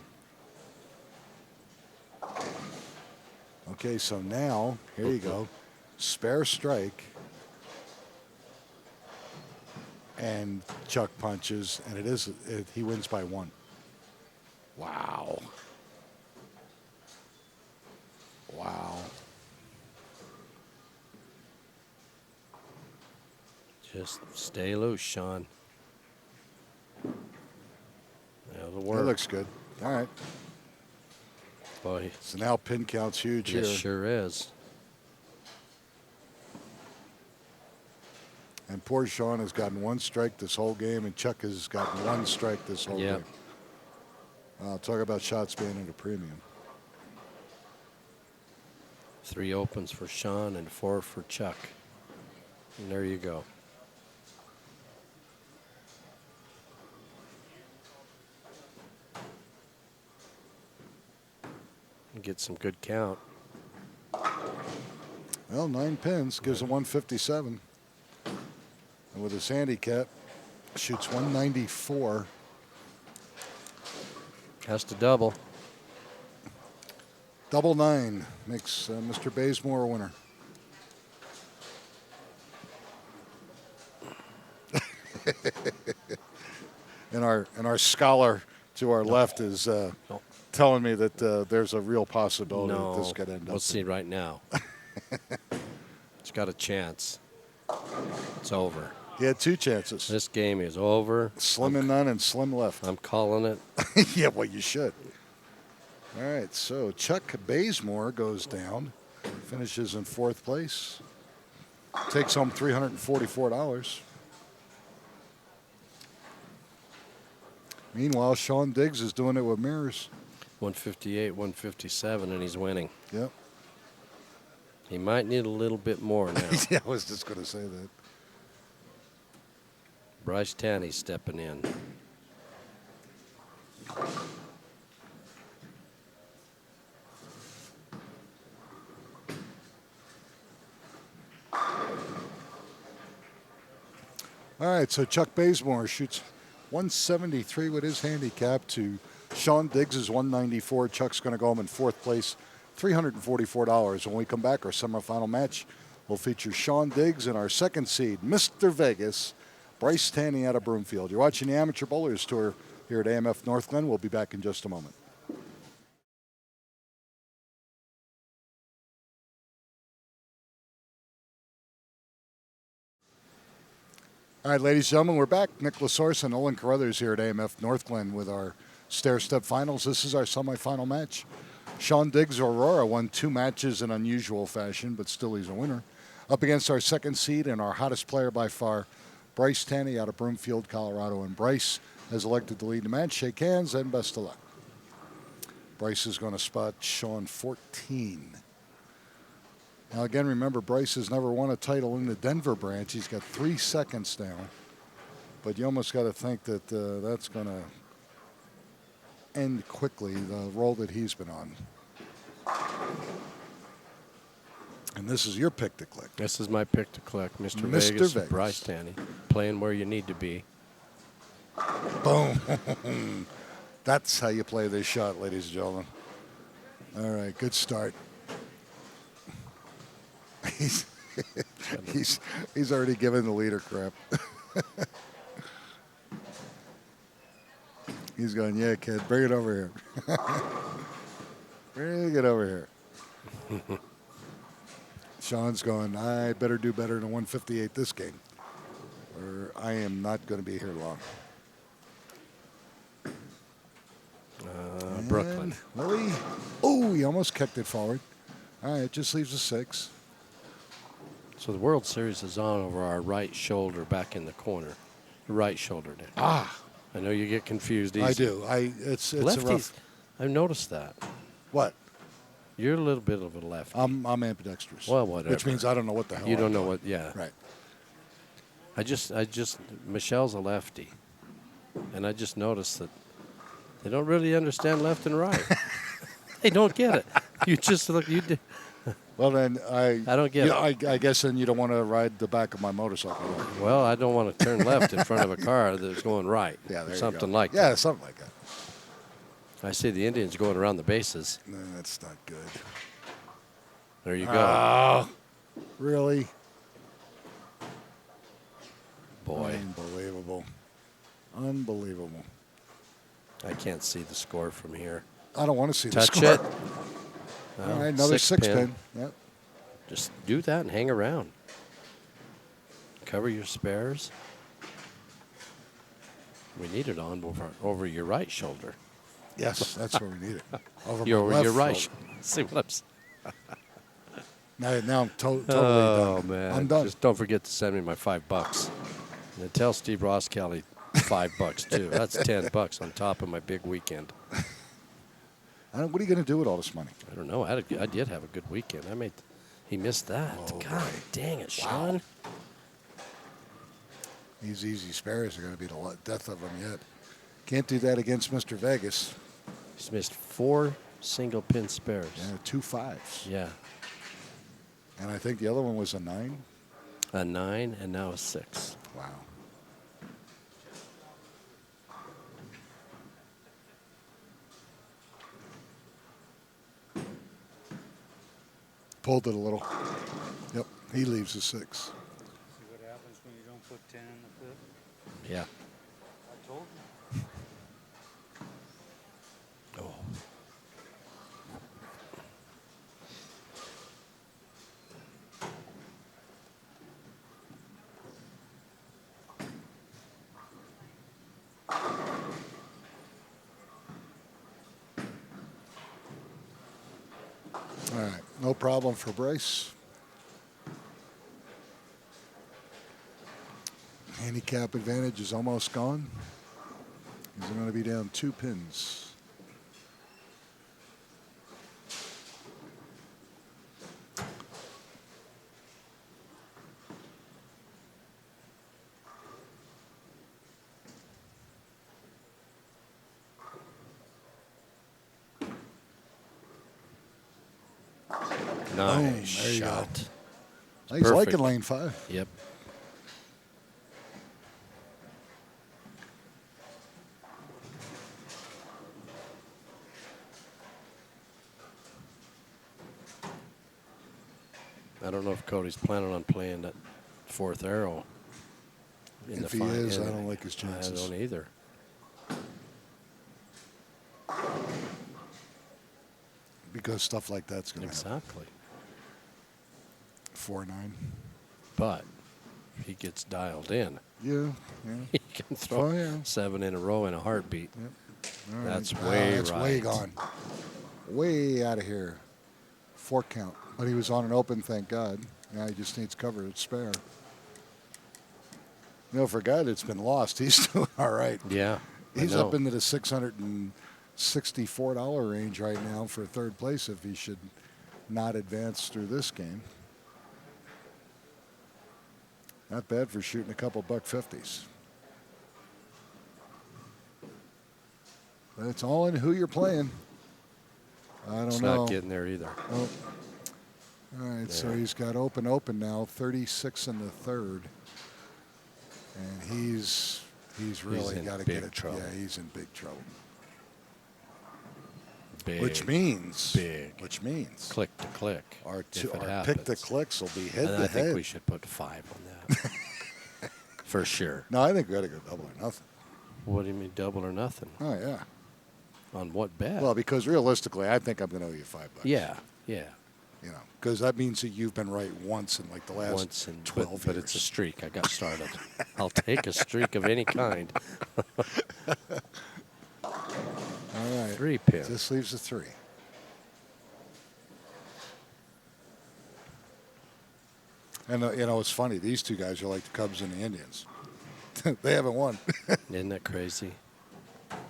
Okay, so now, here you go. Spare strike. And Chuck punches, and he wins by 1. Wow. Wow.
Just stay loose, Sean. That'll work.
That looks good. All right.
Boy.
So now pin count's huge
It
here.
sure is.
And poor Sean has gotten 1 strike this whole game, and Chuck has gotten 1 strike this whole game. Talk about shots being at a premium.
3 opens for Sean and 4 for Chuck. And there you go. Get some good count.
Well, 9 pins gives him 157. And with his handicap, shoots 194.
Has to double.
Double 9 makes Mr. Bazemore a winner. and our scholar to our left is telling me that there's a real possibility that this could end up.
We'll see right now. It's got a chance. It's over.
He had 2 chances.
This game is over.
Slim and none and slim left.
I'm calling it.
Yeah, well, you should. All right, so Chuck Bazemore goes down, finishes in 4th place, takes home $344. Meanwhile, Sean Diggs is doing it with mirrors.
158, 157, and he's winning.
Yep.
He might need a little bit more now.
Yeah, I was just going to say that.
Bryce Tanny stepping in.
All right, so Chuck Bazemore shoots 173 with his handicap to Sean Diggs' 194. Chuck's going to go home in fourth place, $344. When we come back, our semifinal match will feature Sean Diggs and our second seed, Mr. Vegas, Bryce Tanny out of Broomfield. You're watching the Amateur Bowlers Tour here at AMF North Glen. We'll be back in just a moment. All right, ladies and gentlemen, we're back. Nicholas Source and Olin Carruthers here at AMF North Glen with our stair-step finals. This is our semifinal match. Sean Diggs Aurora won 2 matches in unusual fashion, but still he's a winner. Up against our second seed and our hottest player by far, Bryce Tanny out of Broomfield, Colorado. And Bryce has elected to lead the match. Shake hands and best of luck. Bryce is going to spot Sean 14. Now, again, remember, Bryce has never won a title in the Denver branch. He's got 3 seconds now. But you almost got to think that that's going to end quickly, the role that he's been on. And this is your pick to click.
This is my pick to click. Mr.
Mr.
Vegas,
Vegas.
Bryce Tanny, playing where you need to be.
Boom. That's how you play this shot, ladies and gentlemen. All right, good start. He's already given the leader crap. He's going, yeah, kid, bring it over here. Bring it over here. Sean's going, I better do better than 158 this game, or I am not going to be here long.
Brooklyn.
Willie. Oh, he almost kicked it forward. All right, it just leaves a 6.
So the World Series is on over our right shoulder back in the corner. The right shoulder there.
Ah.
I know you get confused easy.
I do. It's
Lefties.
a rough.
I've noticed that.
What?
You're a little bit of a lefty.
I'm ambidextrous.
Well, whatever.
Which means I don't know what the hell.
You don't
I'm
know
doing.
what, yeah.
Right.
Michelle's a lefty. And I just noticed that they don't really understand left and right. They don't get it. You just look,
Well, then I
don't get it.
I guess then you don't want to ride the back of my motorcycle.
Well, I don't want to turn left in front of a car that's going right.
Yeah, there
or
you
something
go.
like that.
Yeah, something like that.
I see the Indians going around the bases.
No, that's not good.
There you go.
Oh, really?
Boy.
Unbelievable. Unbelievable.
I can't see the score from here.
I don't want to see
Touch
the score.
it.
All right, another 6 pin. Yep.
Just do that and hang around. Cover your spares. We need it on over your right shoulder.
Yes, that's where we need it. Over
Your
my left
right.
shoulder.
See what I'm saying?
Now I'm totally
Oh,
done.
man.
I'm done.
Just don't forget to send me my $5. And tell Steve Ross Kelly $5 too. That's $10 on top of my big weekend.
What are you going to do with all this money?
I don't know. I did have a good weekend. He missed that.
Oh,
God
boy.
dang it, Sean.
These easy spares are going to be the death of them yet. Can't do that against Mr. Vegas.
He's missed 4 single pin spares.
Yeah, 2 5s.
Yeah.
And I think the other one was a 9.
A 9 and now a 6.
Wow. Pulled it a little. Yep, he leaves a 6.
See what happens when you don't put 10 in the pit?
Yeah.
I told you.
Oh.
All right, no problem for Bryce. Handicap advantage is almost gone. He's going to be down 2 pins.
Nice
There you go.
shot.
He's
perfect.
liking lane 5.
Yep. I don't know if Cody's planning on playing that 4th arrow. In
If
the
he
fi-
is,
in
I
the-
don't like his chances.
I don't either.
Because stuff like that's going to happen.
Exactly.
4-9.
But if he gets dialed in,
Yeah.
he can throw
Oh, yeah.
7 in a row in a heartbeat.
All
That's
right.
way
That's
right.
way gone. Way out of here. 4 count. But he was on an open, thank God. Now he just needs cover to spare. You know, for a guy that's been lost, he's doing all right.
Yeah. I
He's
know.
up into the $664 range right now for 3rd place if he should not advance through this game. Not bad for shooting a couple $150s. But it's all in who you're playing. I don't
It's
know.
not getting there either.
Oh. All right, so
There.
he's got open now, 36 in the 3rd. And he's really
in
got to
big
get it.
trouble.
Yeah, he's in big trouble.
Big.
Which means
big.
Which means
Click to click.
our,
if it
our pick
happens.
the clicks will be head
And
to
I think
head.
we should put 5 on that. For sure.
No, I think we got to go double or nothing.
What do you mean double or nothing?
Oh yeah.
On what bet?
Well, because realistically, I think I'm going to owe you $5.
yeah.
You know, because that means that you've been right once in like the last
Once in
12
but
years.
it's a streak. I got started. I'll take a streak of any kind.
All right.
3 pin.
This leaves a 3. And you know, it's funny. These two guys are like the Cubs and the Indians. They haven't won.
Isn't that crazy?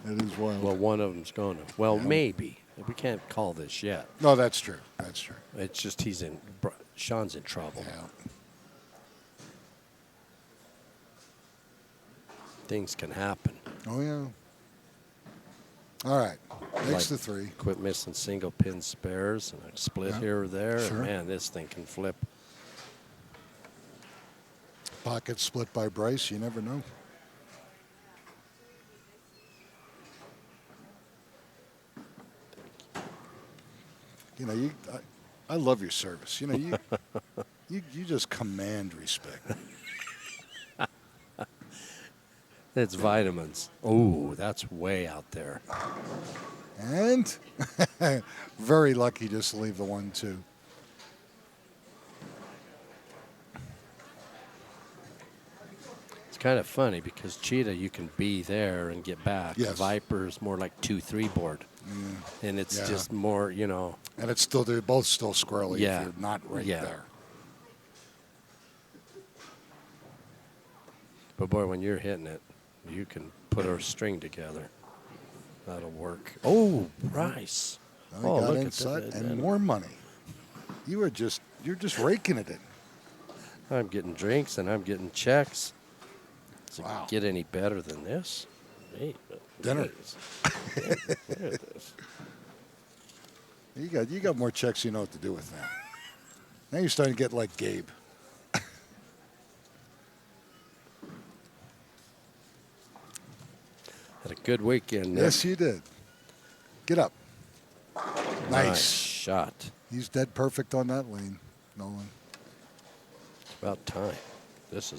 It is wild.
Well, one of them's going to. Well,
Yeah.
maybe. We can't call this yet.
No, that's true. That's true.
It's just Sean's in trouble.
Yeah.
Things can happen.
Oh yeah. All right. Next
Like-
to 3.
Quit missing single pin spares and a split
Yeah.
here or there.
Sure.
Man, this thing can flip.
Pocket split by Bryce. You never know. You know, I love your service. You know, you just command respect.
It's vitamins. Oh, that's way out there.
And very lucky just to leave the 1-2.
It's kind of funny because Cheetah, you can be there and get back.
Yes.
Viper's more like 2-3 board. And it's
Yeah.
just more, you know.
And it's still, they're both still squirrely
Yeah.
if you're not right
Yeah.
there.
But boy, when you're hitting it, you can put a string together. That'll work. Oh, Bryce.
Now he
Oh,
got
look at
inside
that.
and more money. You're just raking it in.
I'm getting drinks and I'm getting checks. Does
Wow.
it get any better than this? Hey,
Dinner.
look at this.
You got more checks you know what to do with now. Now you're starting to get like Gabe.
Had a good weekend. Nick.
Yes, you did. Get up. Nice.
Shot.
He's dead perfect on that lane, Nolan.
It's about time. This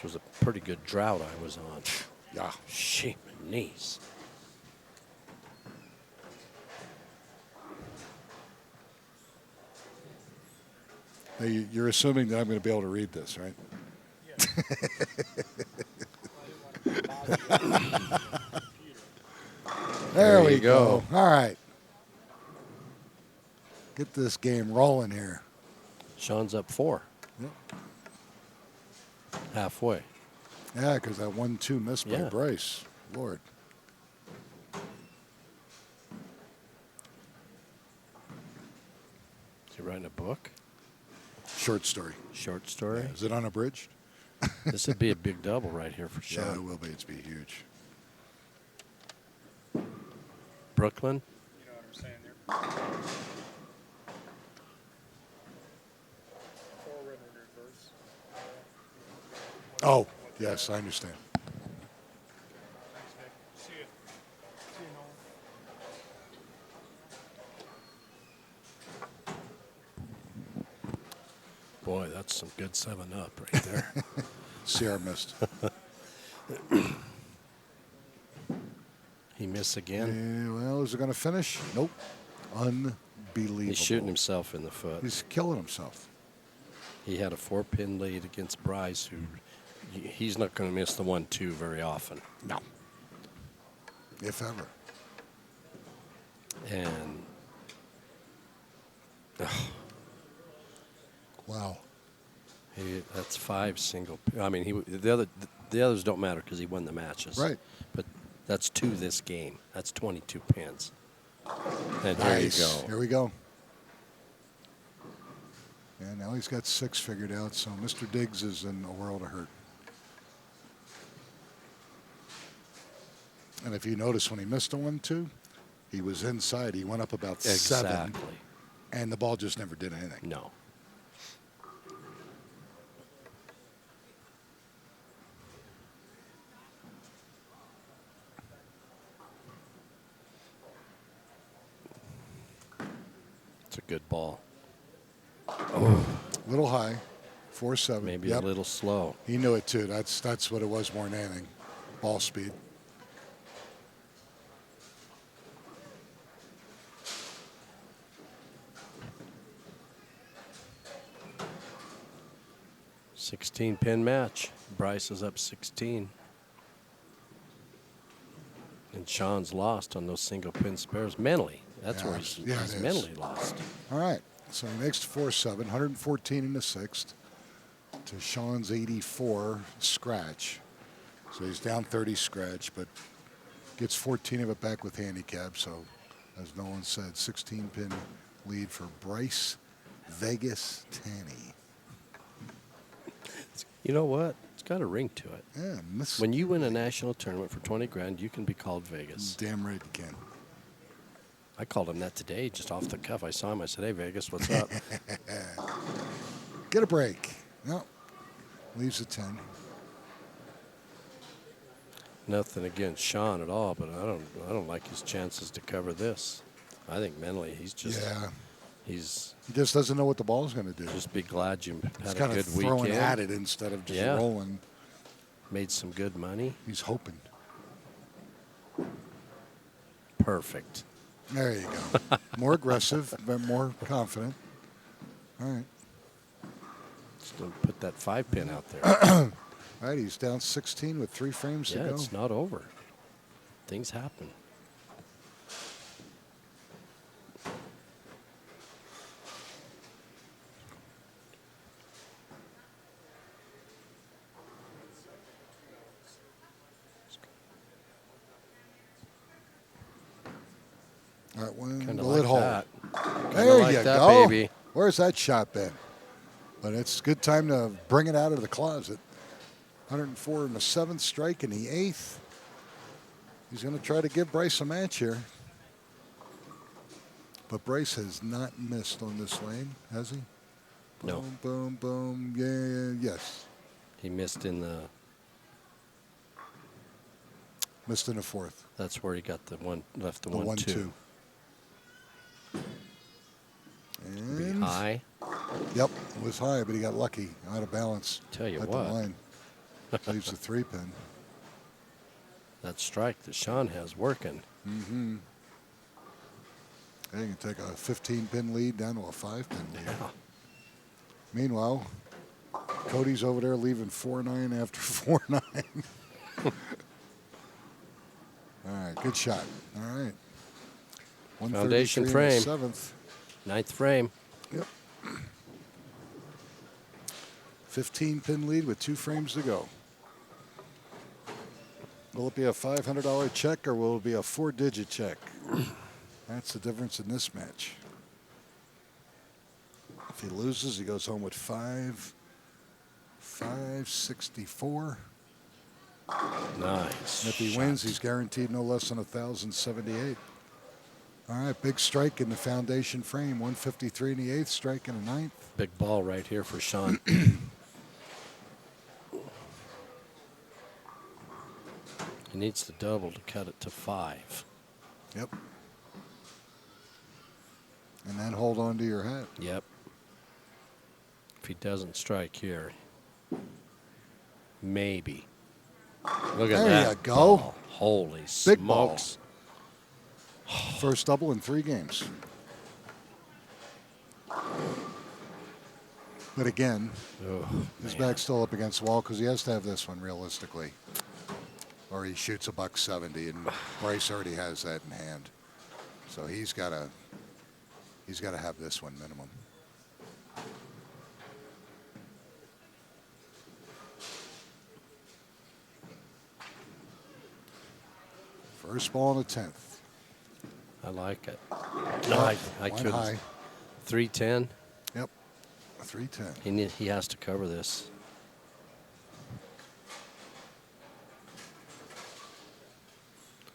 was a pretty good drought I was on.
Yeah.
Shame and knees.
Now, you're assuming that I'm going to be able to read this, right? There we
you
go.
go.
All right. Get this game rolling here.
Sean's up 4.
Yep.
Halfway.
Yeah, because that 1-2 missed by
Yeah.
Bryce. Lord.
Is he writing a book?
Short story.
Short story?
Is it unabridged?
This would be a big double right here for
Yeah, it
Sean.
will be. It's be huge.
Brooklyn?
You know what I'm saying there?
Oh, yes, I understand.
See you. See you, Nolan.
Boy, that's some good 7-Up right there.
Sierra missed.
He missed again.
Yeah, well, is it going to finish? Nope. Unbelievable.
He's shooting himself in the foot.
He's killing himself.
He had a 4-pin lead against Bryce, who he's not going to miss the 1-2 very often.
No. If ever.
And
Wow.
that's 5 single. I mean, the others don't matter because he won the matches.
Right.
But that's 2 this game. That's 22 pins. And here you
Nice.
go.
Here we go. And now he's got 6 figured out, so Mr. Diggs is in a world of hurt. And if you notice when he missed a 1-2, he was inside. He went up about 7.
Exactly.
And the ball just never did anything.
No. It's a good ball.
A little high. 4-7.
Maybe
Yep.
a little slow.
He knew it too. That's what it was more than anything. Ball speed.
$16-pin match. Bryce is up 16. And Sean's lost on those single pin spares mentally. That's where he's
it is.
mentally lost.
All right. So he makes 4-7, 114 in the 6th to Sean's 84 scratch. So he's down 30 scratch, but gets 14 of it back with handicap. So, as Nolan said, 16-pin lead for Bryce Vegas Tanny.
You know what? It's got a ring to it.
Yeah,
When you win a national tournament for 20 grand, you can be called Vegas.
Damn right you can.
I called him that today, just off the cuff. I saw him. I said, "Hey, Vegas, what's up?"
Get a break. No. Leaves a 10.
Nothing against Sean at all, but I don't like his chances to cover this. I think mentally he's just he's
He just doesn't know what the ball's going to do.
just be glad you
He's
had a
kind
good
of throwing
weekend.
at it instead of just
Yeah.
rolling.
Made some good money.
He's hoping.
Perfect.
There you go. More aggressive, but more confident. All right.
Still put that 5-pin out there.
All right, he's down 16 with 3 frames to
Yeah,
go.
it's not over. Things happen.
All right, when
Kind of
will
like
it hold?
that.
There
like
you
that,
go.
baby.
Where's that shot been? But it's a good time to bring it out of the closet. 104 in the 7th, strike in the 8th. He's going to try to give Bryce a match here. But Bryce has not missed on this lane, has he?
No.
Boom, boom, boom. Yeah, yes.
He missed in the.
Missed in the 4th.
That's where he got the one left. The
The
1-2.
1-2.
Be
And
high.
Yep, it was high, but he got lucky, out of balance.
Tell you
at
what.
the line. Leaves a 3-pin.
That strike that Sean has working.
Mm-hmm. They can take a 15-pin lead down to a 5-pin lead.
Yeah.
Meanwhile, Cody's over there leaving 4-9 after 4-9. All right, good shot. All right.
Foundation
133 in the
frame.
7th.
9th frame.
Yep. 15-pin lead with 2 frames to go. Will it be a $500 check or will it be a 4-digit check? That's the difference in this match. If he loses, he goes home with 564.
Nice.
And if he wins, he's guaranteed no less than 1,078. All right, big strike in the foundation frame. 153 in the 8th, strike in the 9th.
Big ball right here for Sean. He needs to double to cut it to 5.
Yep. And then hold on to your hat.
Yep. If he doesn't strike here, maybe. Look at that.
There you go.
Ball. Holy
Big ball.
smokes.
First double in 3 games. But again, his back's still up against the wall because he has to have this one realistically. Or he shoots a $170, and Bryce already has that in hand. So he's got to have this one minimum. First ball in the 10th.
I like it. No, I
One
couldn't.
high.
310.
Yep. A 310.
He has to cover this.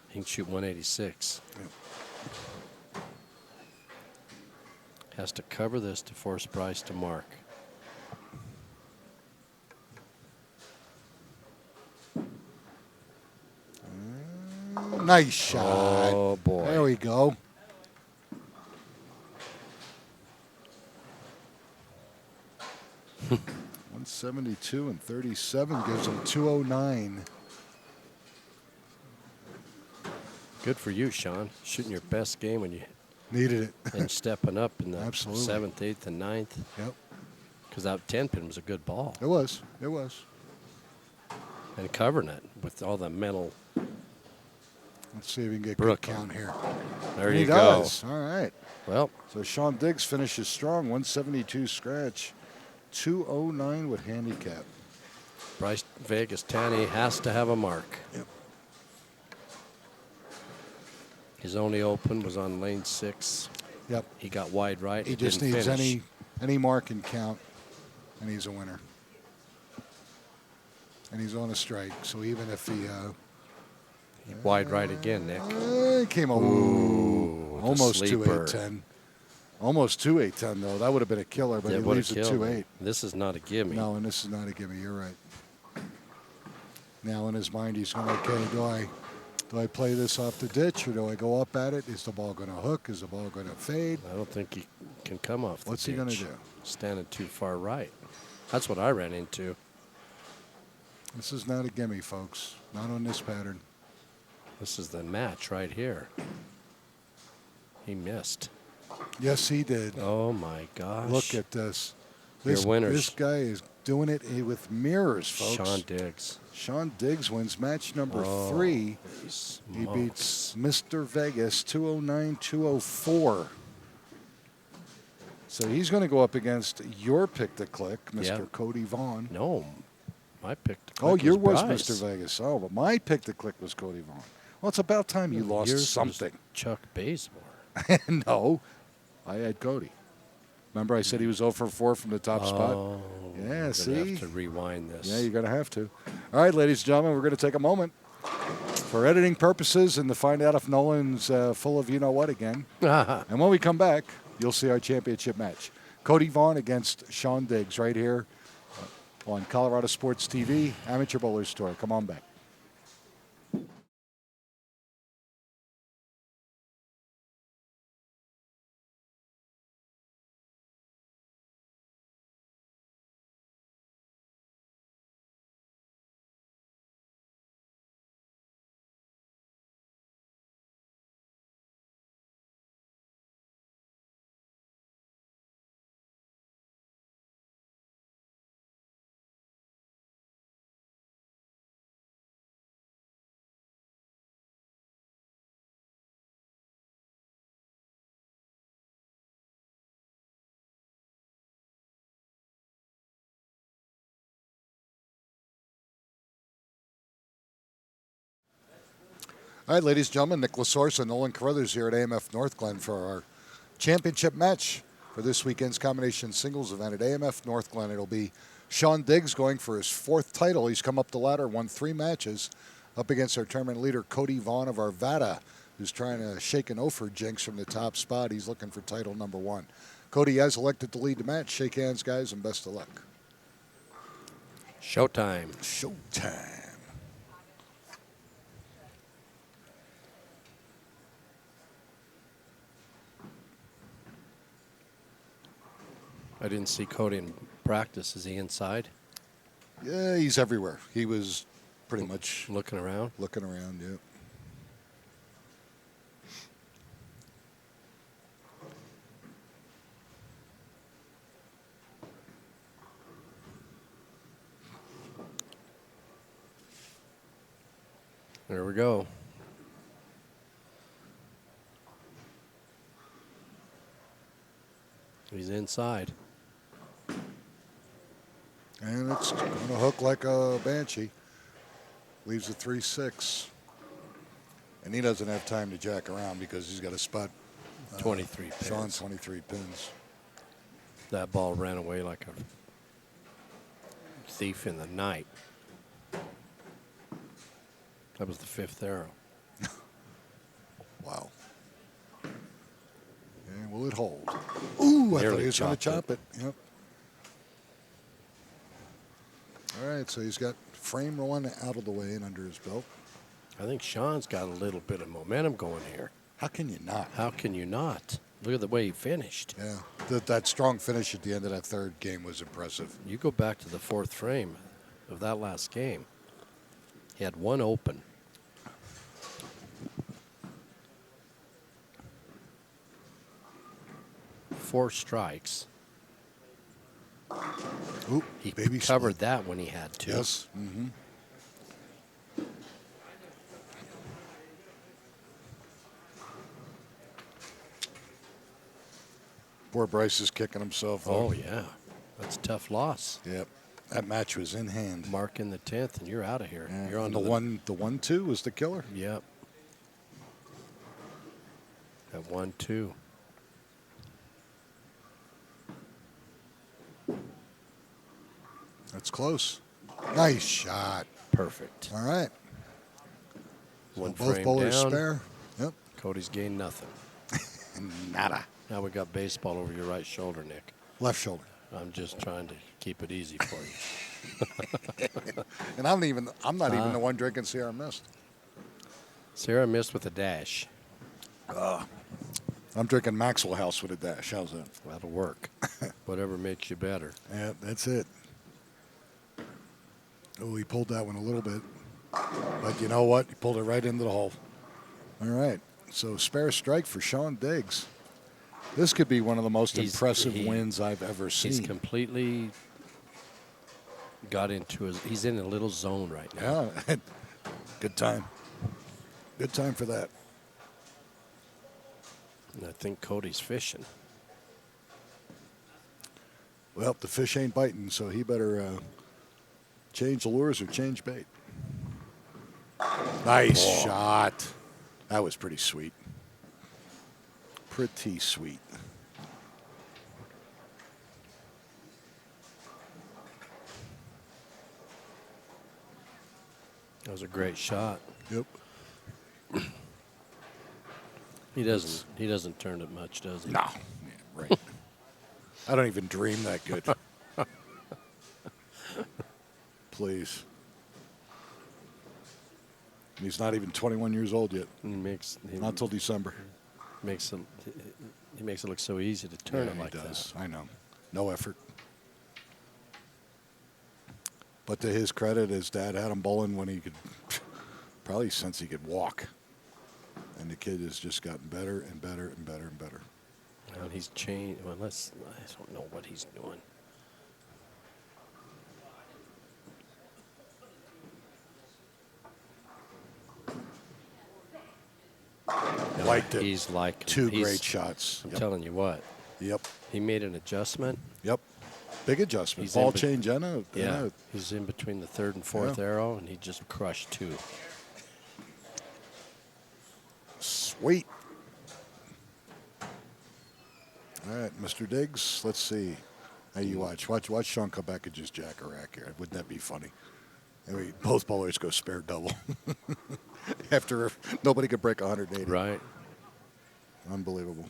He can shoot 186.
Yep.
Has to cover this to force Bryce to mark.
Nice shot.
Oh, boy.
There we go. $172 and 37 gives him 209.
Good for you, Sean. Shooting your best game when you
Needed it.
and stepping up in the
Absolutely.
7th, 8th, and 9th.
Yep.
Because that 10 pin was a good ball.
It was. It was.
And covering it with all the mental.
Let's see if we can get
Brook.
good count here.
There
And
you
he
go.
does. All right.
Well,
So Sean Diggs finishes strong. 172 scratch. 209 with handicap.
Bryce Vegas Tanny has to have a mark.
Yep.
His only open was on lane 6.
Yep.
He got wide right.
He
It
just
didn't
needs
finish.
any mark and count, and he's a winner. And he's on a strike, so even if he
Wide right again, Nick.
came over,
Ooh, the
almost
sleeper.
2-8-10. Almost 2-8-10 though. That would have been a killer, but
Yeah,
he
would've
leaves at
killed
2-8.
him. This is not a gimme.
No, and this is not a gimme. You're right. Now in his mind, he's going, okay, do I play this off the ditch or do I go up at it? Is the ball going to hook? Is the ball going to fade?
I don't think he can come off the
What's he going to
ditch.
do?
Standing too far right. That's what I ran into.
This is not a gimme, folks. Not on this pattern.
This is the match right here. He missed.
Yes, he did.
Oh, my gosh.
Look at this.
Your winners.
This guy is doing it with mirrors, folks.
Sean Diggs.
Sean Diggs wins match number
Oh,
3.
smokes.
He beats Mr. Vegas 209-204. So he's going to go up against your pick to click, Mr.
Yep.
Cody Vaughn.
No, my pick to
Oh,
click
yours was
Bryce.
Mr. Vegas. Oh, but my pick to click was Cody Vaughn. Well, it's about time you lost
Yours was
something.
Chuck Bazemore.
No, I had Cody. Remember I said he was 0 for 4 from the top spot?
Oh,
Yeah,
we're gonna
see?
have to rewind this.
Yeah, you're going to have to. All right, ladies and gentlemen, we're going to take a moment for editing purposes and to find out if Nolan's full of you-know-what again. And when we come back, you'll see our championship match. Cody Vaughn against Sean Diggs right here on Colorado Sports TV, Amateur Bowlers Tour. Come on back. All right, ladies and gentlemen, Nick Lasource and Nolan Carruthers here at AMF North Glen for our championship match for this weekend's combination singles event at AMF North Glen. It'll be Sean Diggs going for his 4th title. He's come up the ladder, won 3 matches up against our tournament leader, Cody Vaughn of Arvada, who's trying to shake an Ophir jinx from the top spot. He's looking for title number 1. Cody has elected to lead the match. Shake hands, guys, and best of luck.
Showtime.
Showtime.
I didn't see Cody in practice. Is he inside?
Yeah, he's everywhere. He was pretty much
Looking around?
looking around, yeah.
There we go. He's inside.
And it's going to hook like a banshee. Leaves a 3-6. And he doesn't have time to jack around because he's got to spot
23 pins.
Sean's 23 pins.
That ball ran away like a thief in the night. That was the 5th arrow.
Wow. And will it hold? Ooh, I thought
Nearly
he was going to
chopped
chop it. Yep. All right, so he's got frame one out of the way and under his belt.
I think Sean's got a little bit of momentum going here.
How can you not?
How can you not? Look at the way he finished.
Yeah, that strong finish at the end of that third game was impressive.
You go back to the 4th frame of that last game. He had one open. Four strikes.
Oop,
He
baby
covered
split.
that when he had to.
Yes. Mm-hmm. Poor Bryce is kicking himself.
Oh, yeah. That's a tough loss.
Yep. That match was in hand.
Mark in the 10th, and you're out of here.
Yeah.
You're on
And
to
the 1-2 was the killer.
Yep. At 1-2.
That's close. Nice shot.
Perfect.
All right.
One
Both
frame
bowlers
down.
spare. Yep.
Cody's gained nothing.
Nada.
Now we got baseball over your right shoulder, Nick.
Left shoulder.
I'm just trying to keep it easy for you.
And I'm not even the one drinking Sierra Mist.
Sarah missed with a dash.
I'm drinking Maxwell House with a dash. How's that?
That'll work. Whatever makes you better.
Yeah, that's it. Oh, he pulled that one a little bit. But you know what? He pulled it right into the hole. All right. So spare strike for Sean Diggs. This could be one of the most impressive wins I've ever seen.
He's completely got into his. He's in a little zone right now.
Yeah. Good time. Good time for that.
And I think Cody's fishing.
Well, the fish ain't biting, so he better change the lures or change bait. Nice shot. That was pretty sweet. Pretty sweet.
That was a great shot.
Yep.
He doesn't turn it much, does he?
No. Yeah, right. I don't even dream that good. Please. He's not even 21 years old yet. Not till December.
He makes it look so easy to turn it like
he does.
that.
I know. No effort. But to his credit, his dad had him bowling when he could, probably since he could walk. And the kid has just gotten better and better and better and better.
And he's changed. Well, I don't know what he's doing.
Liked it.
He's like
Two great shots.
I'm telling you what.
Yep.
He made an adjustment.
Yep. Big adjustment.
He's
Ball
in be-
change and a
Yeah. He's in between the 3rd and 4th
Yeah.
arrow, and he just crushed 2.
Sweet. All right, Mr. Diggs, let's see. How you watch Sean come back and just jack a rack here. Wouldn't that be funny? I mean, both bowlers go spare double. After nobody could break 180.
Right.
Unbelievable.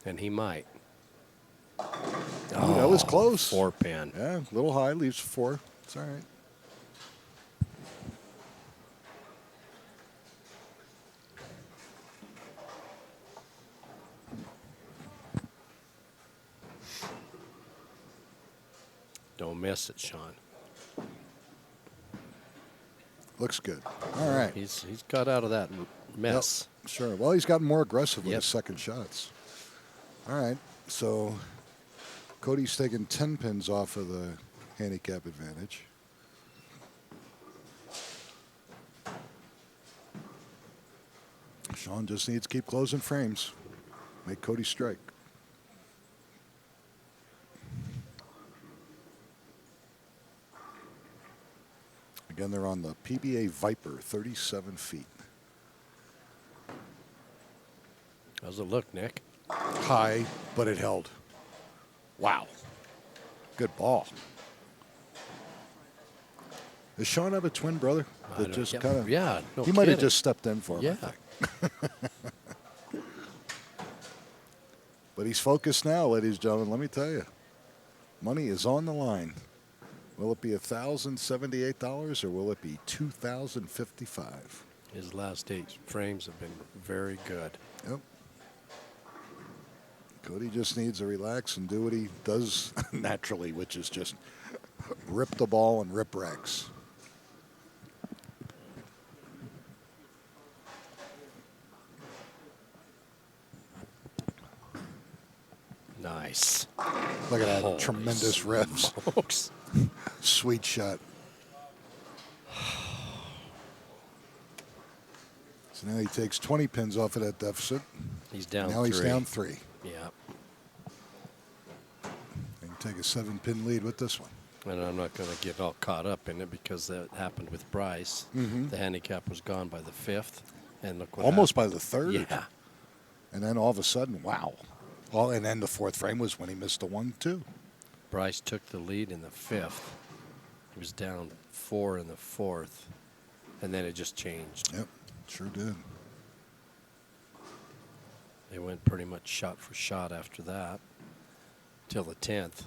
And he might.
Ooh, that was close.
4 pin.
Yeah, a little high, leaves 4. It's all right.
miss it, Sean.
Looks good. All right.
He's got out of that mess.
Yep, sure. Well, he's gotten more aggressive with
Yep.
his second shots. All right. So Cody's taking 10 pins off of the handicap advantage. Sean just needs to keep closing frames. Make Cody strike. Again, they're on the PBA Viper, 37 feet.
How's it look, Nick?
High, but it held. Wow. Good ball. Does Sean have a twin brother that just kind of?
Yeah, no
he might have
kidding.
just stepped in for him. I
Yeah.
think. But he's focused now, ladies and gentlemen. Let me tell you, money is on the line. Will it be $1,078 or will it be $2,055?
His last 8 frames have been very good.
Yep. Cody just needs to relax and do what he does naturally, which is just rip the ball and rip wrecks.
Nice.
Look at that
Holy
tremendous revs.
smokes.
Sweet shot. So now he takes 20 pins off of that deficit.
He's down
Now
3.
he's down 3.
Yeah.
He can take a 7-pin lead with this one.
And I'm not going to get all caught up in it because that happened with Bryce.
Mhm.
The handicap was gone by the 5th. And look what
Almost by
happened.
the 3rd.
Yeah.
And then all of a sudden, wow. Well, and then the 4th frame was when he missed the 1-2.
Bryce took the lead in the 5th. He was down 4 in the 4th. And then it just changed.
Yep, sure did.
They went pretty much shot for shot after that till the 10th.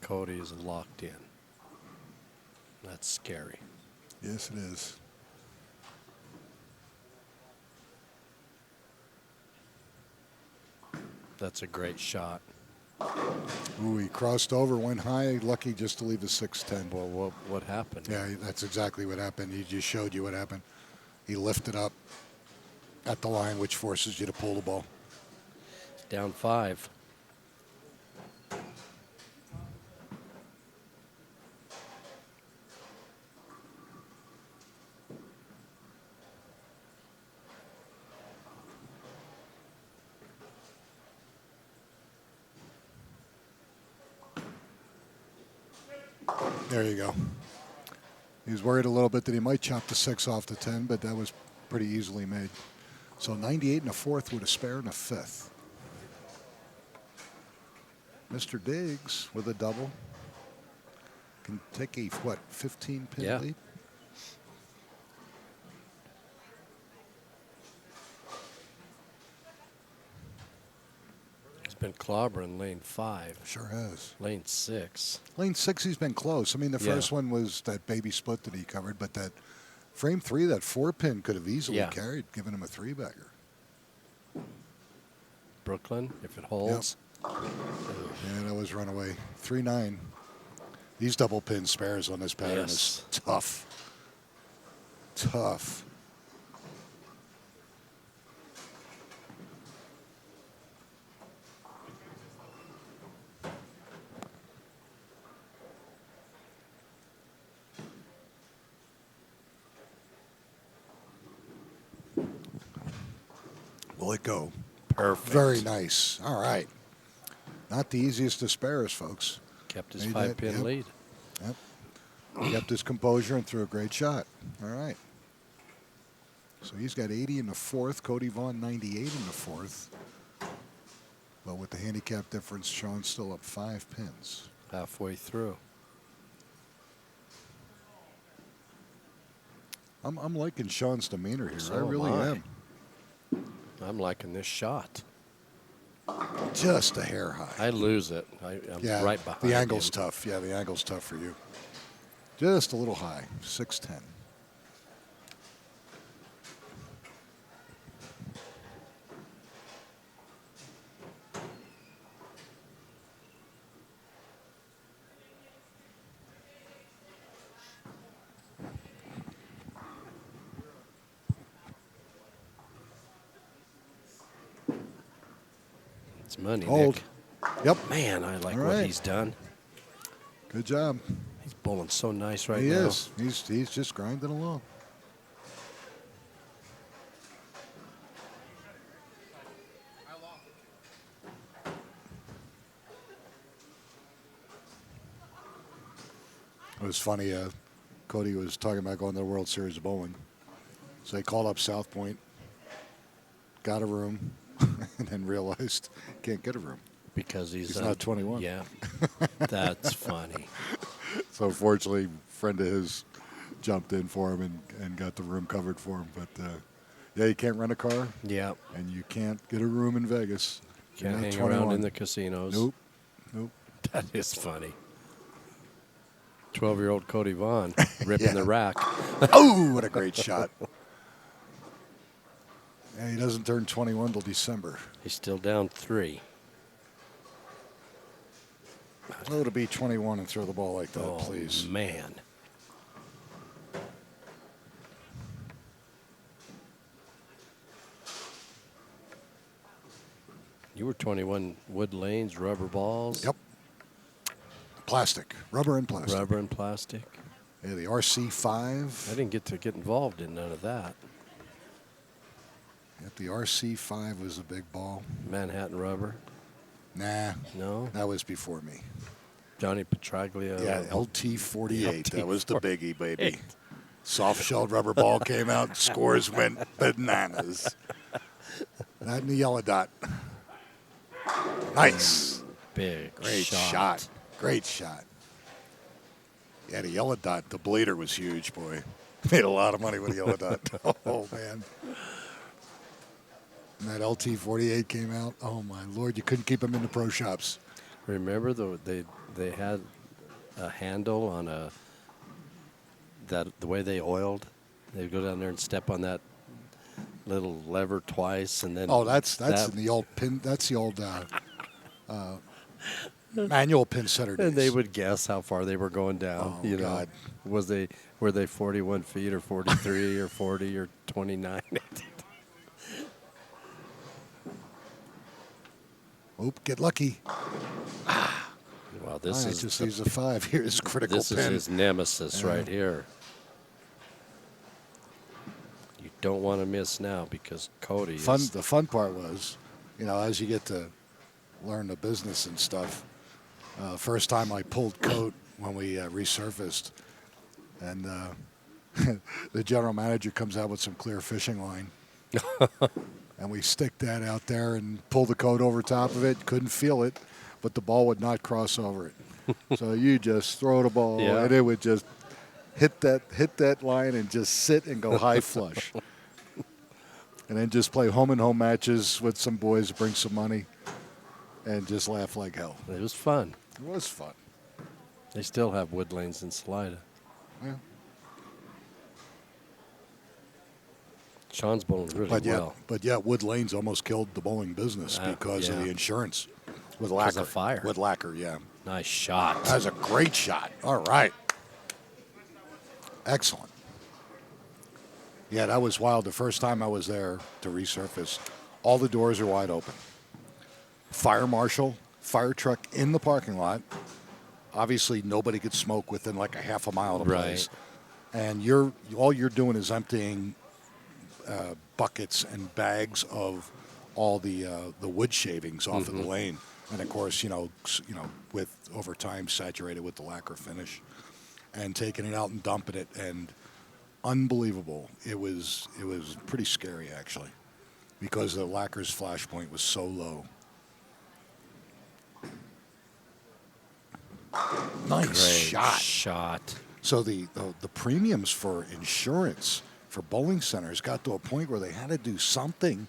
Cody is locked in. That's scary.
Yes, it is.
That's a great shot.
Ooh, he crossed over, went high, lucky just to leave a 6-10.
Well, what happened?
Yeah, that's exactly what happened. He just showed you what happened. He lifted up at the line, which forces you to pull the ball.
Down 5.
There you go. He was worried a little bit that he might chop the 6 off the 10, but that was pretty easily made. So 98 and a 4th with a spare and a 5th. Mr. Diggs with a double can take a, 15-pin
Yeah.
lead?
He's been clobbering lane 5.
Sure has.
Lane 6.
Lane 6, he's been close. I mean, the
Yeah.
first one was that baby split that he covered, but that frame 3, that 4-pin could have easily
Yeah.
carried, given him a 3-bagger.
Brooklyn, if it holds.
Yeah, that was runaway. 3-9. These double pin spares on this pattern
Yes.
is tough. Tough. Will it go?
Perfect.
Very nice. All right. Not the easiest of spares, folks.
Kept his
Made that,
5-pin
yep.
lead.
Yep. Kept his composure and threw a great shot. All right. So he's got 80 in the 4th. Cody Vaughn 98 in the 4th. But with the handicap difference, Sean's still up 5 pins.
Halfway through.
I'm liking Sean's demeanor here.
So
I really
am I.
am.
I'm liking this shot.
Just a hair high.
I lose it. I'm
Yeah,
right behind
the angle's
him.
tough. Yeah, the angle's tough for you. Just a little high. 6'10".
That's money,
Hold.
Nick.
Yep.
Man, I like
All
what
right.
he's done.
Good job.
He's bowling so nice right
He
now.
is. He's just grinding along. It was funny. Cody was talking about going to the World Series of Bowling. So they called up South Point, got a room, and then realized can't get a room.
Because he's
not 21.
Yeah. That's funny.
So fortunately, a friend of his jumped in for him and got the room covered for him. But, yeah, you can't rent a car.
Yeah.
And you can't get a room in Vegas. You're
Can't
not
hang
21.
around in the casinos.
Nope. Nope.
That is funny. 12-year-old Cody Vaughn ripping
Yeah.
the rack.
Oh, what a great shot. Yeah, he doesn't turn 21 till December.
He's still down 3.
Oh, to be 21 and throw the ball like that,
Oh,
please.
man. You were 21, wood lanes, rubber balls.
Yep. Plastic. Rubber and plastic.
Rubber and plastic.
Yeah, the RC5.
I didn't get involved in none of that.
Yep, the RC5 was a big ball.
Manhattan rubber.
Nah.
No.
That was before me.
Johnny Petraglia.
Yeah, LT48. That was the biggie, baby.
LT48.
Soft-shelled rubber ball came out. Scores went bananas. That and the yellow dot. Nice.
Big
Great shot. Great shot. Yeah, the yellow dot, the bleeder was huge, boy. Made a lot of money with the yellow dot. Oh, man. And that LT48 came out. Oh, my Lord. You couldn't keep them in the pro shops.
Remember they had a handle on the way they oiled. They'd go down there and step on that little lever twice, and then
That's in the old pin. That's the old manual pin setter days.
and they would guess how far they were going down.
Oh, God.
Were they 41 feet or 43 or 40 or 29?
Oop, get lucky.
Well, this is
just leaves a 5. Here's critical
this
pin.
is his nemesis right here. You don't want to miss now because Cody is
The fun part was, as you get to learn the business and stuff. First time I pulled coat when we resurfaced, and the general manager comes out with some clear fishing line. And we stick that out there and pull the coat over top of it. Couldn't feel it, but the ball would not cross over it. So you just throw the ball, and it would just hit that line and just sit and go high flush. And then just play home and home matches with some boys, bring some money, and just laugh like hell.
It was fun.
It was fun.
They still have wood lanes in Salida.
Yeah.
Sean's bowling really well.
But Wood Lanes almost killed the bowling business because of the insurance with lacquer.
Because of fire.
With lacquer, yeah.
Nice shot.
That was a great shot. All right. Excellent. Yeah, that was wild. The first time I was there to resurface, all the doors are wide open. Fire marshal, fire truck in the parking lot. Obviously, nobody could smoke within like a half a mile of the place. And all you're doing is emptying buckets and bags of all the wood shavings off of the lane, and of course, with over time saturated with the lacquer finish, and taking it out and dumping it, and unbelievable. It was pretty scary actually, because the lacquer's flash point was so low. Nice
Great
shot. So the premiums for insurance for bowling centers got to a point where they had to do something.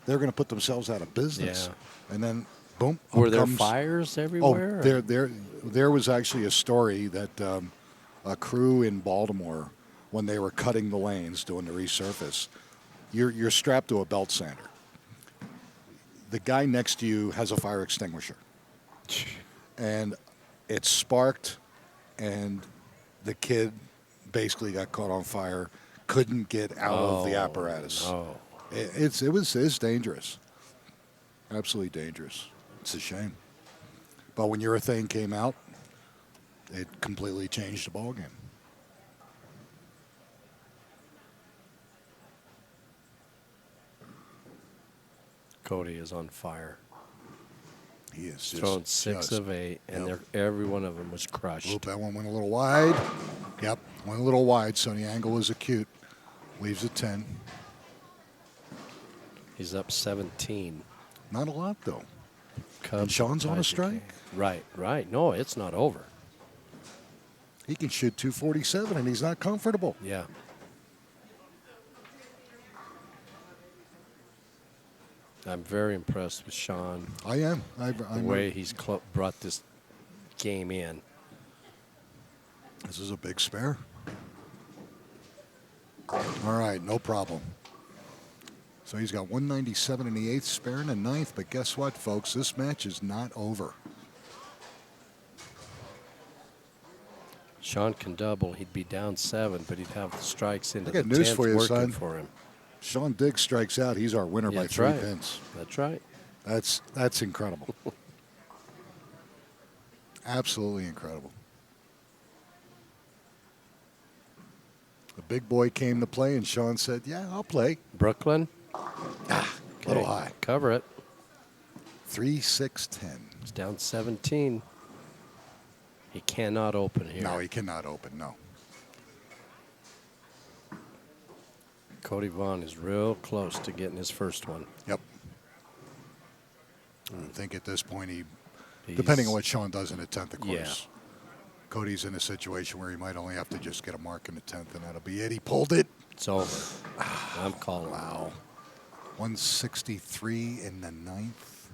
They're going to put themselves out of business.
Yeah.
And then, boom.
Were there fires everywhere?
Oh, there was actually a story that a crew in Baltimore, when they were cutting the lanes, doing the resurface, you're strapped to a belt sander. The guy next to you has a fire extinguisher. And it sparked, and the kid basically got caught on fire. Couldn't get out of the apparatus.
Oh.
It was dangerous. Absolutely dangerous. It's a shame. But when urethane came out, it completely changed the ball game.
Cody is on fire.
He is just
Thrown 6 of 8, and every one of them was crushed.
Oop, that one went a little wide. Yep, went a little wide, so the angle was acute. Leaves it 10.
He's up 17.
Not a lot, though.
Cubs
And Sean's on a
tied the
strike?
game. Right. No, it's not over.
He can shoot 247, and he's not comfortable.
Yeah. I'm very impressed with Sean.
I am.
The way he's brought this game in.
This is a big spare. All right, no problem. So he's got 197 in the 8th, spare in the 9th. But guess what, folks? This match is not over.
Sean can double. He'd be down 7, but he'd have the strikes into
I got
the
news
10th
for you,
working
son.
for him.
Sean Diggs strikes out. He's our winner by
That's
3
right.
pins.
That's right.
That's incredible. Absolutely incredible. The big boy came to play, and Sean said, yeah, I'll play.
Brooklyn.
Little high.
Cover it.
3-6-10.
He's down 17. He cannot open here.
No, he cannot open, no.
Cody Vaughn is real close to getting his first one.
Yep. I think at this point, depending on what Sean does in the 10th, of course.
Yeah.
Cody's in a situation where he might only have to just get a mark in the 10th, and that'll be it. He pulled it.
It's over. I'm calling.
Wow. 163 in the 9th.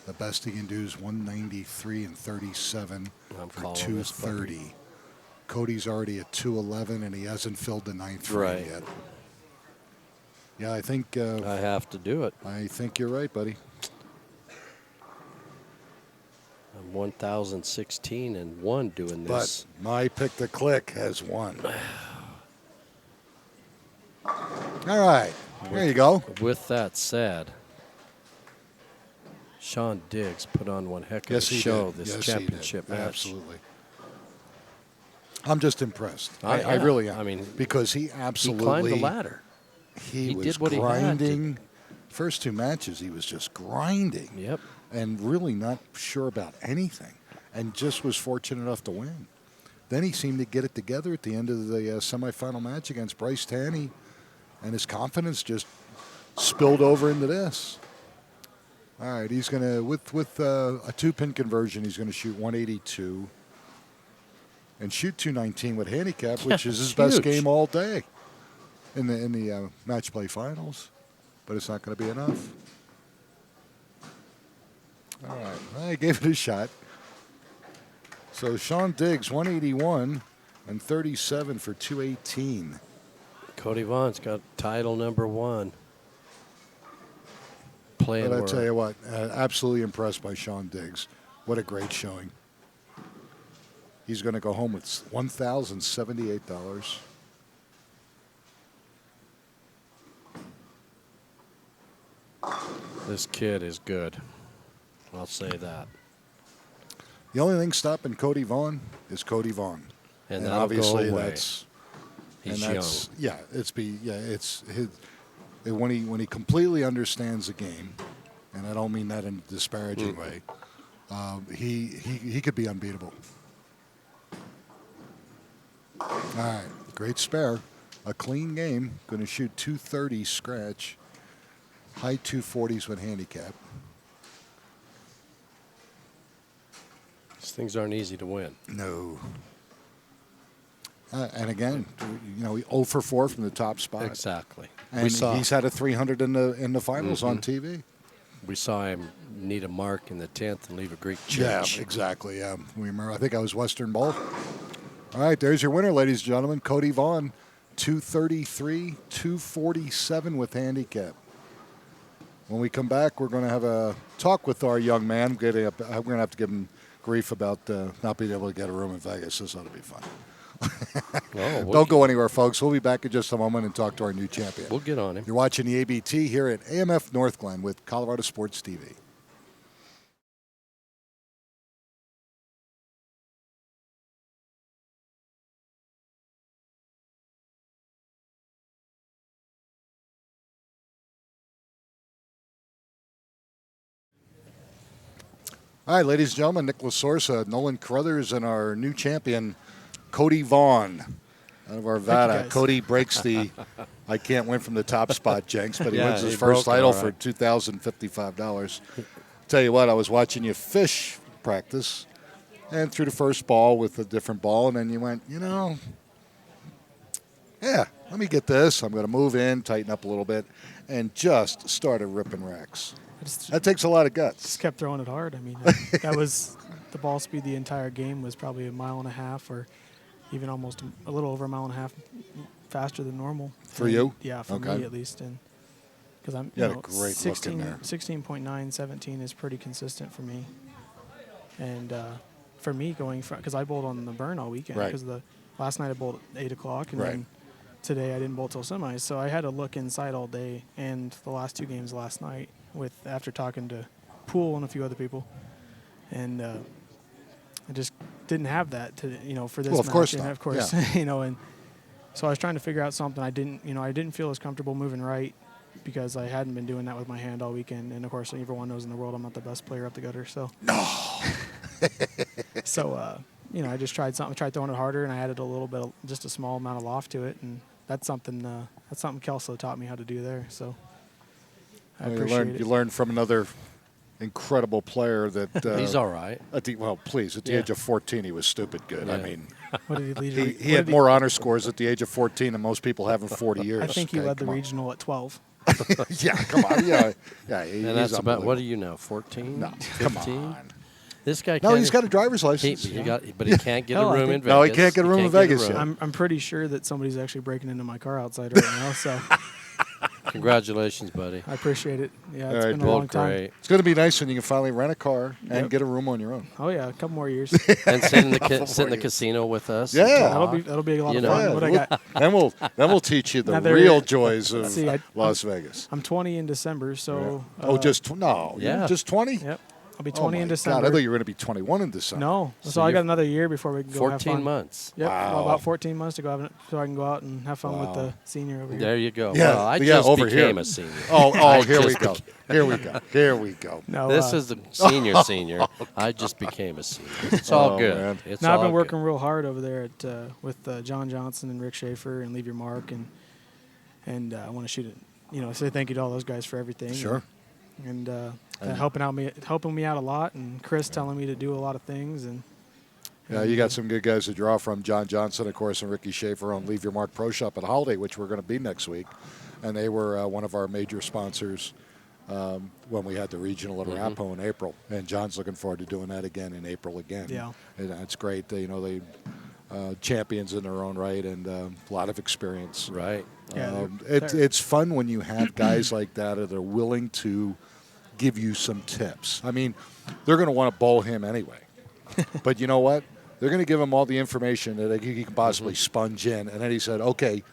The best he can do is 193 and 37
I'm
for
calling this
230. Cody's already at 211, and he hasn't filled the 9th frame
Right.
yet. Yeah, I think
I have to do it.
I think you're right, buddy.
I'm 1,016 and 1 doing this.
But my pick to click has won. All right, there you go.
With that said, Sean Diggs put on one heck of
Yes,
a
he
show
did.
this
Yes,
championship
he did.
match.
Absolutely. I'm just impressed.
I
I really am.
I mean,
because he
He
absolutely
climbed the ladder.
He was
did what he had to.
grinding. First 2 matches, he was just grinding.
Yep.
And really not sure about anything, and just was fortunate enough to win. Then he seemed to get it together at the end of the semifinal match against Bryce Tanny, and his confidence just spilled over into this. All right, he's going to, with a 2-pin conversion, he's going to shoot 182 and shoot 219 with handicap, which is his best
huge.
game all day in the match play finals. But it's not going to be enough. All right, I gave it a shot. So Sean Diggs, 181 and 37 for 218.
Cody Vaughn's got title number 1. Playing
But I
where
tell you what, absolutely impressed by Sean Diggs. What a great showing. He's going to go home with $1,078.
this kid is good. I'll say that.
The only thing stopping Cody Vaughn is Cody Vaughn,
And that'll
obviously
go away.
that's
He's
and that's, yeah, it's his when he completely understands the game, and I don't mean that in a disparaging way. He could be unbeatable. All right, great spare, a clean game. Going to shoot 230 scratch, high 240s with handicap.
These things aren't easy to win.
No. And again, 0 for 4 from the top spot.
Exactly.
And
we saw
he's had a 300 in the finals on TV.
we saw him need a mark in the 10th and leave a Greek
Yeah,
church.
exactly. Yeah, we remember. I think I was Western Bowl. All right, there's your winner, ladies and gentlemen. Cody Vaughn, 233, 247 with handicap. When we come back, we're going to have a talk with our young man. We're going to have to give him grief about not being able to get a room in Vegas. This ought to be fun. Don't go anywhere, folks. We'll be back in just a moment and talk to our new champion.
We'll get on him.
You're watching the ABT here at AMF North Glen with Colorado Sports TV. All right, ladies and gentlemen, Nick Lasorsa, Nolan Carruthers, and our new champion, Cody Vaughn, out of Arvada.
guys.
Cody breaks the I can't win from the top spot, Jenks, but he
Yeah,
wins his
he
first
broke it,
title
all
for
right.
$2,055. Tell you what, I was watching you fish practice and threw the first ball with a different ball, and then you went, yeah, let me get this. I'm going to move in, tighten up a little bit, and just started ripping racks.
I just
That takes a lot of guts.
kept throwing it hard. I mean, that was the ball speed the entire game was probably 1.5 miles or even almost a little over 1.5 miles faster than normal.
For you?
Yeah, for
Okay.
me at least. And because I'm,
You had a great look in there.
16.9, 17 is pretty consistent for me. And for me going from, because I bowled on the burn all weekend.
Right.
Because last night I bowled at 8 o'clock and
Right.
then today I didn't bowl till semis. So I had to look inside all day and the last 2 games last night after talking to Poole and a few other people. And I just didn't have that for this
Well, of
match.
course
And
not.
of course,
Yeah.
and so I was trying to figure out something. I didn't feel as comfortable moving right because I hadn't been doing that with my hand all weekend. And of course, everyone knows in the world I'm not the best player up the gutter. So
No.
so I just tried throwing it harder, and I added a little bit, just a small amount of loft to it, and that's something Kelso taught me how to do there. So I appreciate it.
You learned from another incredible player that
He's all right.
At the
Yeah.
age of 14, he was stupid good. I
Yeah.
mean,
What did he lead?
he had more honor scores at the age of 14 than most people have in 40 years.
I think he
Okay,
led the
come on.
regional at 12.
Yeah, come on. Yeah, he's
And that's about, what
unbelievable.
are you now, 14?
No,
15?
come on.
This guy
No,
can't.
he's got a driver's
he,
license.
but he can't get
Hell,
a
I
room in
think-
Vegas.
No, he can't get a room in
can't get a
Vegas yet.
room.
I'm pretty sure that somebody's actually breaking into my car outside right now. So
Congratulations, buddy.
I appreciate it. Yeah,
All
it's
right,
been a
Bill.
long time.
Great.
It's going to be nice when you can finally rent a car and
Yep.
get a room on your own.
Oh yeah, a couple more years.
And sit in the,
Couple
sit in the
more years.
casino with us.
Yeah.
and
that'll be a lot
You
of
know.
fun.
Yeah,
What I
we'll-
got?
then we'll teach you the
Another-
real joys of
See,
Las Vegas.
I'm 20 in December, so
No,
Yeah.
you're just 20?
yep, I'll be
Oh
20
my
in
God,
December.
I thought you were going to be 21 in December.
No, so,
So
I
you're
got another year before we can go have
14
fun.
months.
Yep,
Wow.
about 14 months to go so I can go out and have fun with
Wow.
the senior over here.
There you go.
Yeah,
Well, I
yeah,
just
over
became
here.
a senior.
Oh, here we
just
go. Here we go. Here we go.
No,
This is the senior. I just became a senior. It's all
Oh,
good.
man.
It's
Now I've
all
been
good.
working real hard over there with John Johnson and Rick Schaefer and Leave Your Mark and I want to say thank you to all those guys for everything.
Sure.
And helping me out a lot, and Chris telling me to do a lot of things and.
Yeah, you got some good guys to draw from. John Johnson, of course, and Ricky Schaefer on Leave Your Mark Pro Shop at Holiday, which we're going to be next week. And they were one of our major sponsors when we had the regional at Arapahoe in April. And John's looking forward to doing that again in April again.
Yeah.
And it's great. They champions in their own right and a lot of experience.
Right.
Yeah,
It's fun when you have guys like that that are willing to give you some tips. I mean, they're going to want to bowl him anyway. But you know what? They're going to give him all the information that he can possibly sponge in. And then he said, okay,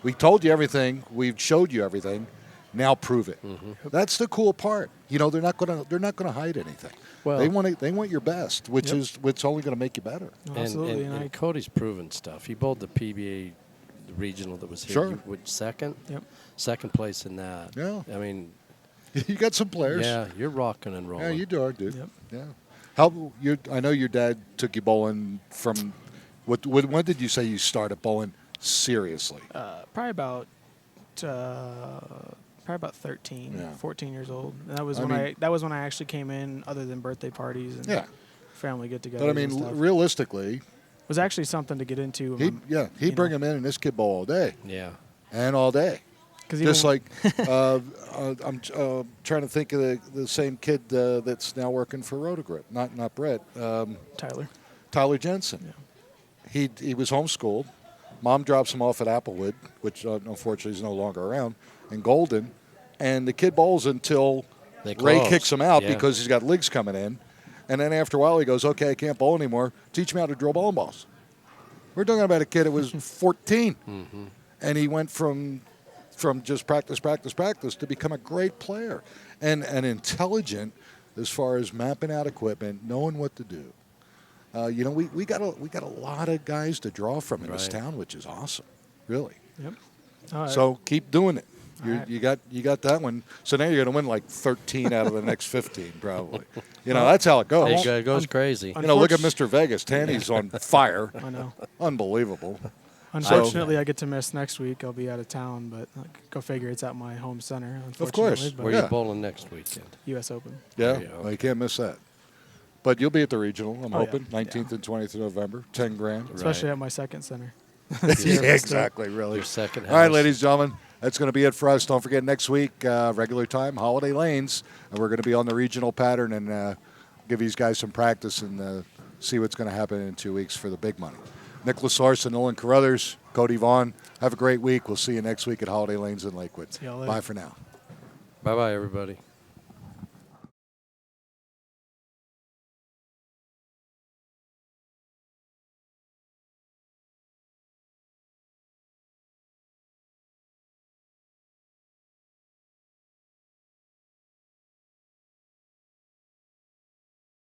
we told you everything. We've showed you everything. Now prove it. That's the cool part. They're not going to hide anything.
Well-
they want your best, which
Yep.
is what's only going to make you better.
Absolutely,
And Cody's proven stuff. He bowled the PBA regional that was here.
Sure.
Which second?
Yep.
Second place in that.
Yeah.
I mean,
You got some players.
yeah, you're rocking and rolling.
Yeah, you do, dude.
Yep.
Yeah. I know your dad took you bowling from. When did you say you started bowling seriously?
Probably about 13,
Yeah.
14 years old. And that was
I
when I actually came in, other than birthday parties and
Yeah.
family get-togethers.
But I
and
mean,
stuff.
realistically,
It was actually something to get into.
he'd bring him in and this kid bowl all day
Yeah.
and all day.
Because
Just like I'm trying to think of the same kid that's now working for Rotogrit, not Brett,
Tyler.
Tyler Jensen.
Yeah.
He was homeschooled. Mom drops him off at Applewood, which unfortunately is no longer around, in Golden, and the kid bowls until
They
Ray
close.
kicks him out
Yeah.
because he's got legs coming in, and then after a while he goes, "Okay, I can't bowl anymore. Teach me how to drill bowling balls." We're talking about a kid that was 14, and he went from just practice to become a great player and intelligent as far as mapping out equipment, knowing what to do. We got a lot of guys to draw from in this
Right.
town, which is awesome, really.
Yep.
So keep doing it. You got that one. So now you're going to win like 13 out of the next 15, probably. That's how it goes.
It goes crazy.
Look at Mr. Vegas. Tanny's on fire.
I know.
Unbelievable.
Unfortunately, I get to miss next week. I'll be out of town, but go figure it's at my home center.
Of course.
But
Where are you bowling next weekend?
U.S. Open.
Yeah,
you go.
well, you can't miss that. But you'll be at the regional, I'm hoping,
yeah.
19th and 20th of November, 10 grand.
Especially at my second center.
Yeah, exactly, really.
Your second house.
All right, ladies and gentlemen, that's going to be it for us. Don't forget, next week, regular time, Holiday Lanes, and we're going to be on the regional pattern and give these guys some practice and see what's going to happen in 2 weeks for the big money. Nicholas Larson, Nolan Carruthers, Cody Vaughn, have a great week. We'll see you next week at Holiday Lanes in Lakewood.
See y'all later.
Bye for now.
Bye-bye, everybody.